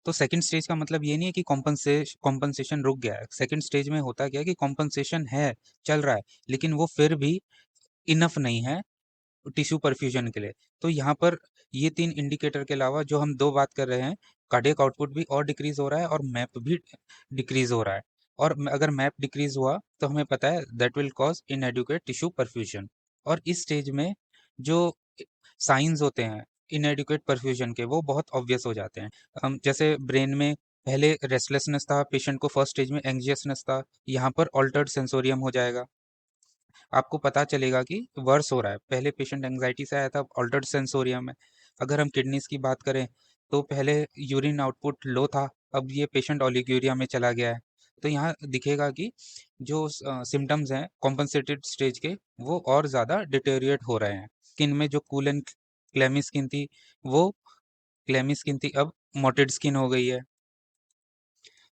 तो सेकंड स्टेज का मतलब ये नहीं है कि कॉम्पनसेशन रुक गया है। सेकंड स्टेज में होता क्या है कि कॉम्पनसेशन है, चल रहा है, लेकिन वो फिर भी इनफ नहीं है टिश्यू परफ्यूजन के लिए। तो यहाँ पर ये तीन इंडिकेटर के अलावा जो हम दो बात कर रहे हैं, कार्डियक आउटपुट भी और डिक्रीज हो रहा है और मैप भी डिक्रीज हो रहा है। और अगर मैप डिक्रीज हुआ तो हमें पता है that will cause inadequate tissue perfusion. और इस स्टेज में जो साइंस होते हैं इनएडुकेट परफ्यूजन के वो बहुत ऑब्वियस हो जाते हैं। जैसे ब्रेन में पहले रेस्टलेसनेस था, पेशेंट को फर्स्ट स्टेज में एंग्जियसनेस था, यहाँ पर ऑल्टर्ड सेंसोरियम हो जाएगा। आपको पता चलेगा कि वर्स हो रहा है, पहले पेशेंट एंग्जाइटी से आया था, ऑल्टर्ड सेंसोरियम है। अगर हम किडनीज की बात करें तो पहले यूरिन आउटपुट लो था, अब ये पेशेंट ओलिगोरिया में चला गया है। तो यहाँ दिखेगा कि जो सिम्टम्स हैं कॉम्पनसेटेड स्टेज के वो और ज़्यादा डिटेरिएट हो रहे हैं। स्किन में जो कूल एंड क्लेमी स्किन थी वो क्लेमी स्किन थी, अब मोटेड स्किन हो गई है।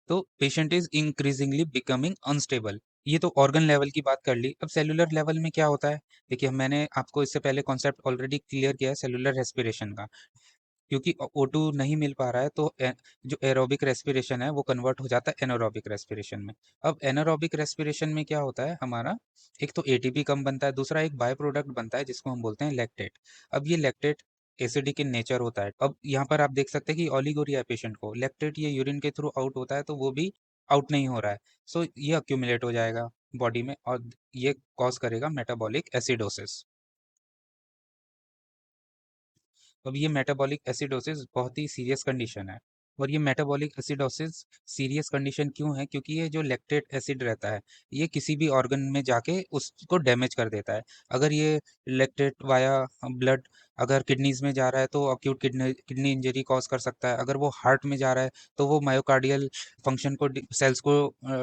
तो patient is increasingly becoming unstable. ये तो ऑर्गन लेवल की बात कर ली। अब सेलुलर लेवल में क्या होता है, देखिए मैंने आपको इससे पहले कॉन्सेप्ट ऑलरेडी क्लियर किया है सेलुलर रेस्पिरेशन का। क्योंकि O2 नहीं मिल पा रहा है तो जो एरोबिक रेस्पिरेशन है वो कन्वर्ट हो जाता है एनारोबिक रेस्पिरेशन में। अब एनारोबिक रेस्पिरेशन में क्या होता है हमारा, एक तो एटीपी कम बनता है, दूसरा एक बाय प्रोडक्ट बनता है जिसको हम बोलते हैं लैक्टेट। अब ये लैक्टेट एसिडिक इन नेचर होता है। अब यहाँ पर आप देख सकते हैं कि ओलिगोरिया है पेशेंट को, लैक्टेट ये यूरिन के थ्रू आउट होता है तो वो भी आउट नहीं हो रहा है। सो ये अक्यूमुलेट हो जाएगा बॉडी में और ये कॉज करेगा मेटाबॉलिक एसिडोसिस। अब ये मेटाबॉलिक एसिडोसिस बहुत ही सीरियस कंडीशन है। और ये मेटाबॉलिक एसिडोसिस सीरियस कंडीशन क्यों है, क्योंकि ये जो लैक्टेट एसिड रहता है ये किसी भी ऑर्गन में जाके उसको डैमेज कर देता है। अगर ये लैक्टेट वाया ब्लड अगर किडनीज में जा रहा है तो acute kidney kidney injury cause कर सकता है। अगर वो हार्ट में जा रहा है तो वो मायोकार्डियल फंक्शन को सेल्स को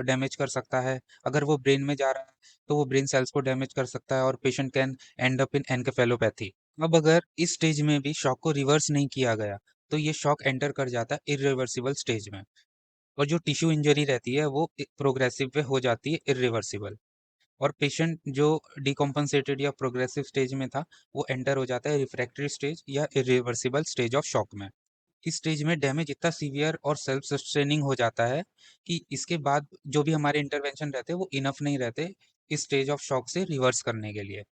डैमेज कर सकता है। अगर वो ब्रेन में जा रहा है तो वो ब्रेन सेल्स को डैमेज कर सकता है और patient can and up in encephalopathy. अब अगर इस स्टेज में भी शॉक को रिवर्स नहीं किया गया तो ये शॉक एंटर कर जाता है इरिवर्सिबल स्टेज में, और जो टिश्यू इंजरी रहती है वो प्रोग्रेसिव पे हो जाती है इरिवर्सिबल। और पेशेंट जो डिकम्पनसेटेड या प्रोग्रेसिव स्टेज में था वो एंटर हो जाता है रिफ्रैक्टरी स्टेज या इरिवर्सिबल स्टेज ऑफ शॉक में। इस स्टेज में डैमेज इतना सीवियर और सेल्फ सस्टेनिंग हो जाता है कि इसके बाद जो भी हमारे इंटरवेंशन रहते हैं वो इनफ नहीं रहते इस स्टेज ऑफ शॉक से रिवर्स करने के लिए।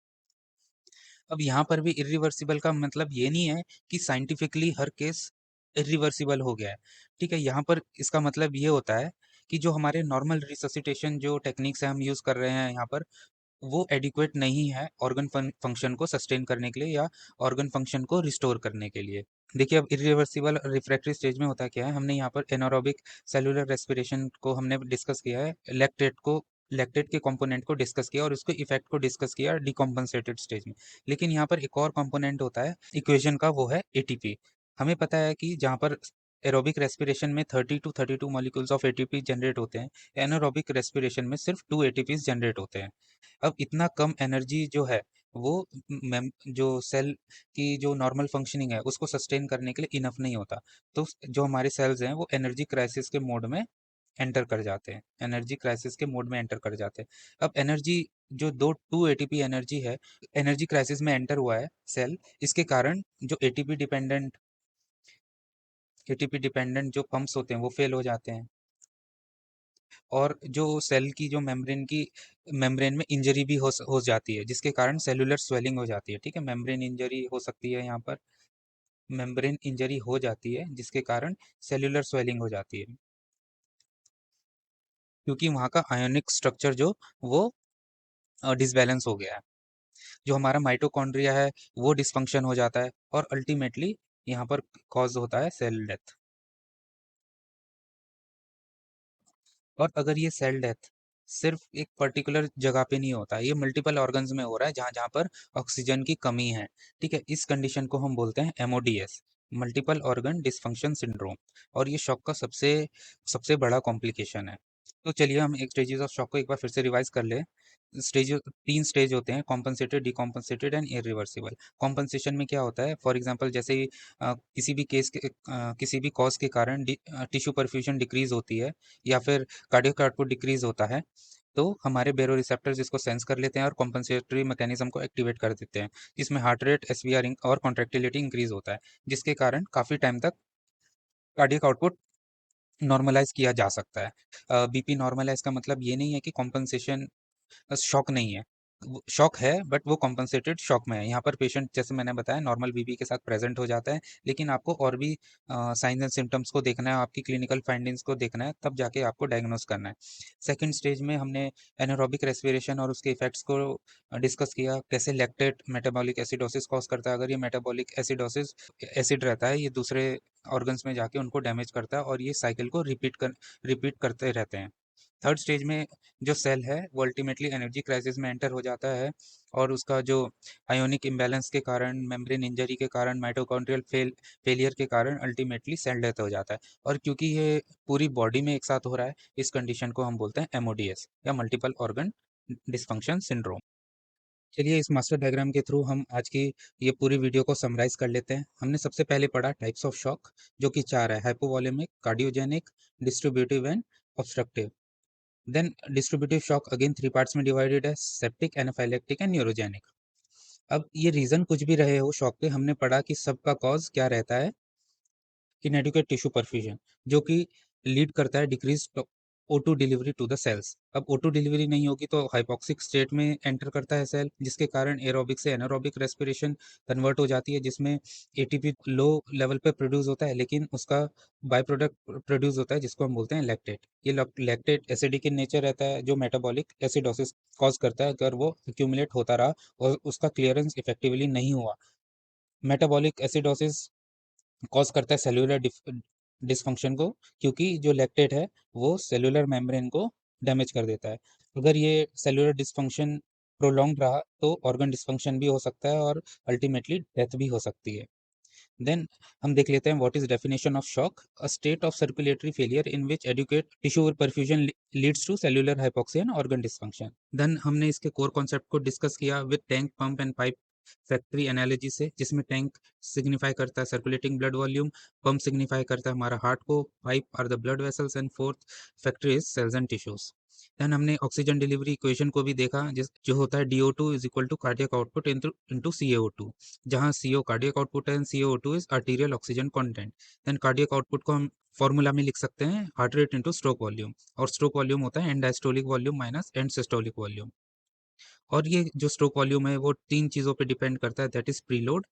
अब यहाँ पर भी इरिवर्सिबल का मतलब ये नहीं है कि साइंटिफिकली हर केस इरिवर्सिबल हो गया है। ठीक है, यहाँ पर इसका मतलब ये होता है कि जो हमारे नॉर्मल रिससिटेशन जो टेक्निक्स है हम यूज़ कर रहे हैं यहाँ पर वो एडिक्वेट नहीं है ऑर्गन फंक्शन को सस्टेन करने के लिए या ऑर्गन फंक्शन को रिस्टोर करने के लिए। देखिए अब इरिवर्सिबल रिफ्रैक्टरी स्टेज में होता क्या है, हमने यहाँ पर एनारोबिक सेलुलर रेस्पिरेशन को हमने डिस्कस किया है, लैक्टेट के कंपोनेंट को डिस्कस किया और उसके इफेक्ट को डिस्कस किया डिकम्पनसेटेड स्टेज में। लेकिन यहाँ पर एक और कंपोनेंट होता है इक्वेशन का, वो है एटीपी। हमें पता है कि जहाँ पर एरोबिक रेस्पिरेशन में 30 to 32 molecules of ATP generate होते हैं, एनारोबिक रेस्पिरेशन में सिर्फ 2 एटीपीज जनरेट होते हैं। अब इतना कम एनर्जी जो है वो जो सेल की जो नॉर्मल फंक्शनिंग है उसको सस्टेन करने के लिए इनफ नहीं होता। तो जो हमारे सेल्स हैं वो एनर्जी क्राइसिस के मोड में एंटर कर जाते हैं, एनर्जी क्राइसिस के मोड में एंटर कर जाते हैं। अब एनर्जी जो दो 2 एटीपी एनर्जी है, एनर्जी क्राइसिस में एंटर हुआ है सेल, इसके कारण जो एटीपी डिपेंडेंट जो पंप्स होते हैं वो फेल हो जाते हैं। और जो सेल की जो मेम्ब्रेन में इंजरी भी हो जाती है, जिसके कारण सेलुलर स्वेलिंग हो जाती है। ठीक है, मेम्ब्रेन इंजरी हो सकती है यहाँ पर, मेम्ब्रेन इंजरी हो जाती है जिसके कारण सेलुलर स्वेलिंग हो जाती है, क्योंकि वहाँ का आयोनिक स्ट्रक्चर जो वो डिसबैलेंस हो गया है। जो हमारा माइटोकॉन्ड्रिया है वो डिसफंक्शन हो जाता है और अल्टीमेटली यहाँ पर कॉज होता है सेल डेथ। और अगर ये सेल डेथ सिर्फ एक पर्टिकुलर जगह पे नहीं होता, ये मल्टीपल ऑर्गन्स में हो रहा है जहाँ जहाँ पर ऑक्सीजन की कमी है। ठीक है, इस कंडीशन को हम बोलते हैं एमओडीएस, मल्टीपल ऑर्गन डिसफंक्शन सिंड्रोम। और ये शॉक का सबसे सबसे बड़ा कॉम्प्लिकेशन है। तो चलिए हम एक स्टेजेस ऑफ शॉक को एक बार फिर से रिवाइज कर ले। स्टेज 3 स्टेज होते हैं, कॉम्पनसेटेड, डिकॉम्पनसेटेड एंड इरिवर्सिबल। कॉम्पनसेशन में क्या होता है, फॉर एग्जांपल जैसे ही किसी भी कॉज के कारण टिश्यू परफ्यूजन डिक्रीज होती है या फिर कार्डियक आउटपुट डिक्रीज होता है, तो हमारे बेरो रिसेप्टर्स इसको सेंस कर लेते हैं और कॉम्पनसेटरी मैकेनिज्म को एक्टिवेट कर देते हैं, जिसमें हार्ट रेट, एसवीआर और कॉन्ट्रैक्टिलिटी इंक्रीज होता है, जिसके कारण काफ़ी टाइम तक कार्डियक आउटपुट नॉर्मलाइज किया जा सकता है। बीपी नॉर्मलाइज का मतलब ये नहीं है कि कॉम्पनसेशन शॉक नहीं है, शॉक है बट वो कॉम्पनसेटेड शॉक में है। यहाँ पर पेशेंट जैसे मैंने बताया नॉर्मल बीपी के साथ प्रेजेंट हो जाता है, लेकिन आपको और भी साइंस एंड सिम्टम्स को देखना है, आपकी क्लिनिकल फाइंडिंग्स को देखना है, तब जाके आपको डायग्नोस करना है। सेकंड स्टेज में हमने एनारोबिक रेस्पिरेशन और उसके इफेक्ट्स को डिस्कस किया, कैसे लैक्टेट मेटाबॉलिक एसिडोसिस कॉज करता है। अगर ये मेटाबॉलिक एसिडोसिस एसिड रहता है, ये दूसरे ऑर्गन्स में जाके उनको डैमेज करता है और ये साइकिल को रिपीट करते रहते हैं। थर्ड स्टेज में जो सेल है वो अल्टीमेटली एनर्जी क्राइसिस में एंटर हो जाता है और उसका जो आयोनिक इम्बैलेंस के कारण, मेम्ब्रेन इंजरी के कारण, माइटोकॉन्ड्रियल फेलियर के कारण अल्टीमेटली सेल डेथ हो जाता है। और क्योंकि ये पूरी बॉडी में एक साथ हो रहा है, इस कंडीशन को हम बोलते हैं एमओडीएस या मल्टीपल ऑर्गन डिस्फंक्शन सिंड्रोम। चलिए इस मास्टर डायग्राम के थ्रू हम आज की ये पूरी वीडियो को समराइज कर लेते हैं। हमने सबसे पहले पढ़ा टाइप्स ऑफ शॉक, जो कि 4 है: hypovolaemic, cardiogenic, distributive and obstructive. Then distributive shock again 3 parts में डिवाइडेड है: सेप्टिक, एनाफाइलेक्टिक एंड न्यूरोजेनिक। अब ये रीजन कुछ भी रहे हो शॉक के, हमने पढ़ा कि सबका कॉज क्या रहता है, इनएडिक्वेट टिश्यू परफ्यूजन, जो कि लीड करता है decrease O2 delivery to the cells. अब O2 डिलीवरी नहीं होगी तो हाइपोक्सिक स्टेट में एंटर करता है सेल, जिसके कारण एरोबिक से एनारोबिक रेस्पिरेशन कन्वर्ट हो जाती है, जिसमें एटीपी लो लेवल पे प्रोड्यूस होता है, लेकिन उसका बाय प्रोडक्ट प्रोड्यूस होता है जिसको हम बोलते हैं लैक्टेट। ये लैक्टेट एसिडिक इन नेचर रहता है, जो मेटाबॉलिक एसिडोसिस कॉज करता है अगर वो एक्यूमुलेट होता रहा और उसका क्लियरेंस इफेक्टिवली नहीं हुआ। मेटाबॉलिक एसिडोसिस कॉज करता है सेल्यूलर डिसफंक्शन को, क्योंकि जो लैक्टेट है वो सेल्यूलर मेम्ब्रेन को डैमेज कर देता है। अगर ये सेल्यूलर डिसफंक्शन प्रोलॉन्ग रहा तो ऑर्गन डिसफंक्शन भी हो सकता है और अल्टीमेटली डेथ भी हो सकती है। देन हम देख लेते हैं what is definition of shock: a state of circulatory failure in which adequate tissue perfusion leads to cellular hypoxia and organ dysfunction. Then हमने इसके कोर कॉन्सेप्ट को डिस्कस किया with tank, pump and pipe factory analogy से, जिसमें tank signify करता है circulating blood volume, pump signify करता है हमारा हार्ट को, pipe are the blood vessels and fourth factory is cells and tissues. Then हमने ऑक्सीजन डिलीवरी इक्वेशन को भी देखा, जिस जो होता है DO2 is equal to cardiac output into CO2, जहाँ CO कार्डियक आउटपुट है and CO2 is arterial oxygen content. Then cardiac output को हम फॉर्मूला में लिख सकते हैं heart rate into stroke volume, और स्ट्रोक वॉल्यूम होता है end diastolic volume minus end systolic volume. और ये जो स्ट्रोक वॉल्यूम है वो 3 चीज़ों पे डिपेंड करता है, that is preload,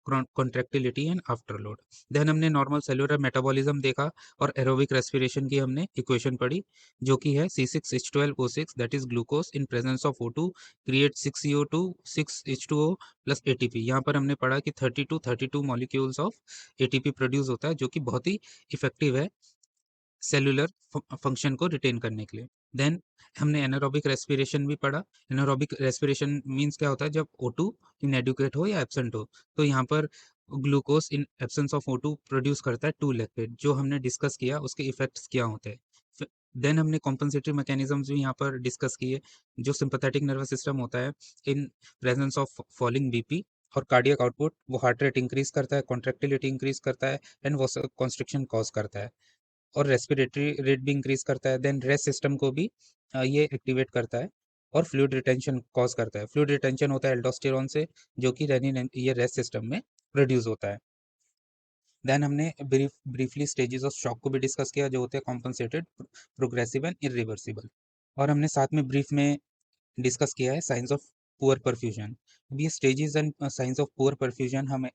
contractility and after load. Then हमने नॉर्मल सेलुलर मेटाबॉलिज्म देखा और एरोबिक रेस्पिरेशन की हमने इक्वेशन पढ़ी, जो कि है C6H12O6 that is glucose in presence of O2 create 6CO2 6H2O plus ATP। यहाँ पर हमने पढ़ा कि 32 मॉलिक्यूल्स ऑफ ATP प्रोड्यूस होता है, जो कि बहुत ही इफेक्टिव है सेलुलर फंक्शन को रिटेन करने के लिए। देन हमने एनारोबिक रेस्पिरेशन भी पढ़ा। एनारोबिक रेस्पिरेशन मींस क्या होता है, जब O2 इनएडुकेट हो या एब्सेंट हो, तो यहाँ पर glucose in absence of O2 produce करता है 2 लैक्टेट, जो हमने डिस्कस किया उसके इफेक्ट्स क्या होते हैं। देन हमने कॉम्पनसेटरी मैकेनिज्म्स भी यहाँ पर डिस्कस किए। जो सिंपैथेटिक नर्वस सिस्टम होता है in presence of falling BP और कार्डियक आउटपुट, वो हार्ट रेट इंक्रीज करता है, कॉन्ट्रैक्टिलिटी इंक्रीज करता है एंड वो कॉन्स्ट्रिक्शन कॉज करता है, और रेस्पिरेटरी रेट भी इंक्रीज करता है। देन रेस्ट सिस्टम को भी ये एक्टिवेट करता है और फ्लूइड रिटेंशन कॉज करता है। फ्लूइड रिटेंशन होता है एल्डोस्टेरॉन से, जो कि रेनिन ये रेस्ट सिस्टम में प्रोड्यूस होता है। देन हमने ब्रीफली स्टेजेस ऑफ शॉक को भी डिस्कस किया, जो होते हैं कॉम्पनसेटेड, प्रोग्रेसिव एंड इरिवर्सिबल। और हमने साथ में ब्रीफ में डिस्कस किया है साइंस ऑफ पुअर परफ्यूजन। अब ये stages and science of poor perfusion हम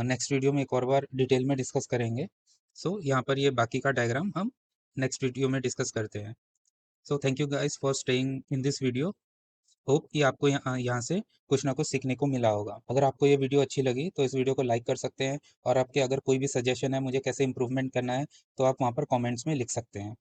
नेक्स्ट वीडियो में एक और बार डिटेल में डिस्कस करेंगे। सो यहाँ पर ये बाकी का डायग्राम हम नेक्स्ट वीडियो में डिस्कस करते हैं। So thank you guys for staying in this video. Hope कि आपको यहाँ से कुछ ना कुछ सीखने को मिला होगा। अगर आपको ये वीडियो अच्छी लगी तो इस वीडियो को लाइक कर सकते हैं, और आपके अगर कोई भी सजेशन है मुझे कैसे इंप्रूवमेंट करना है, तो आप वहाँ पर कमेंट्स में लिख सकते हैं।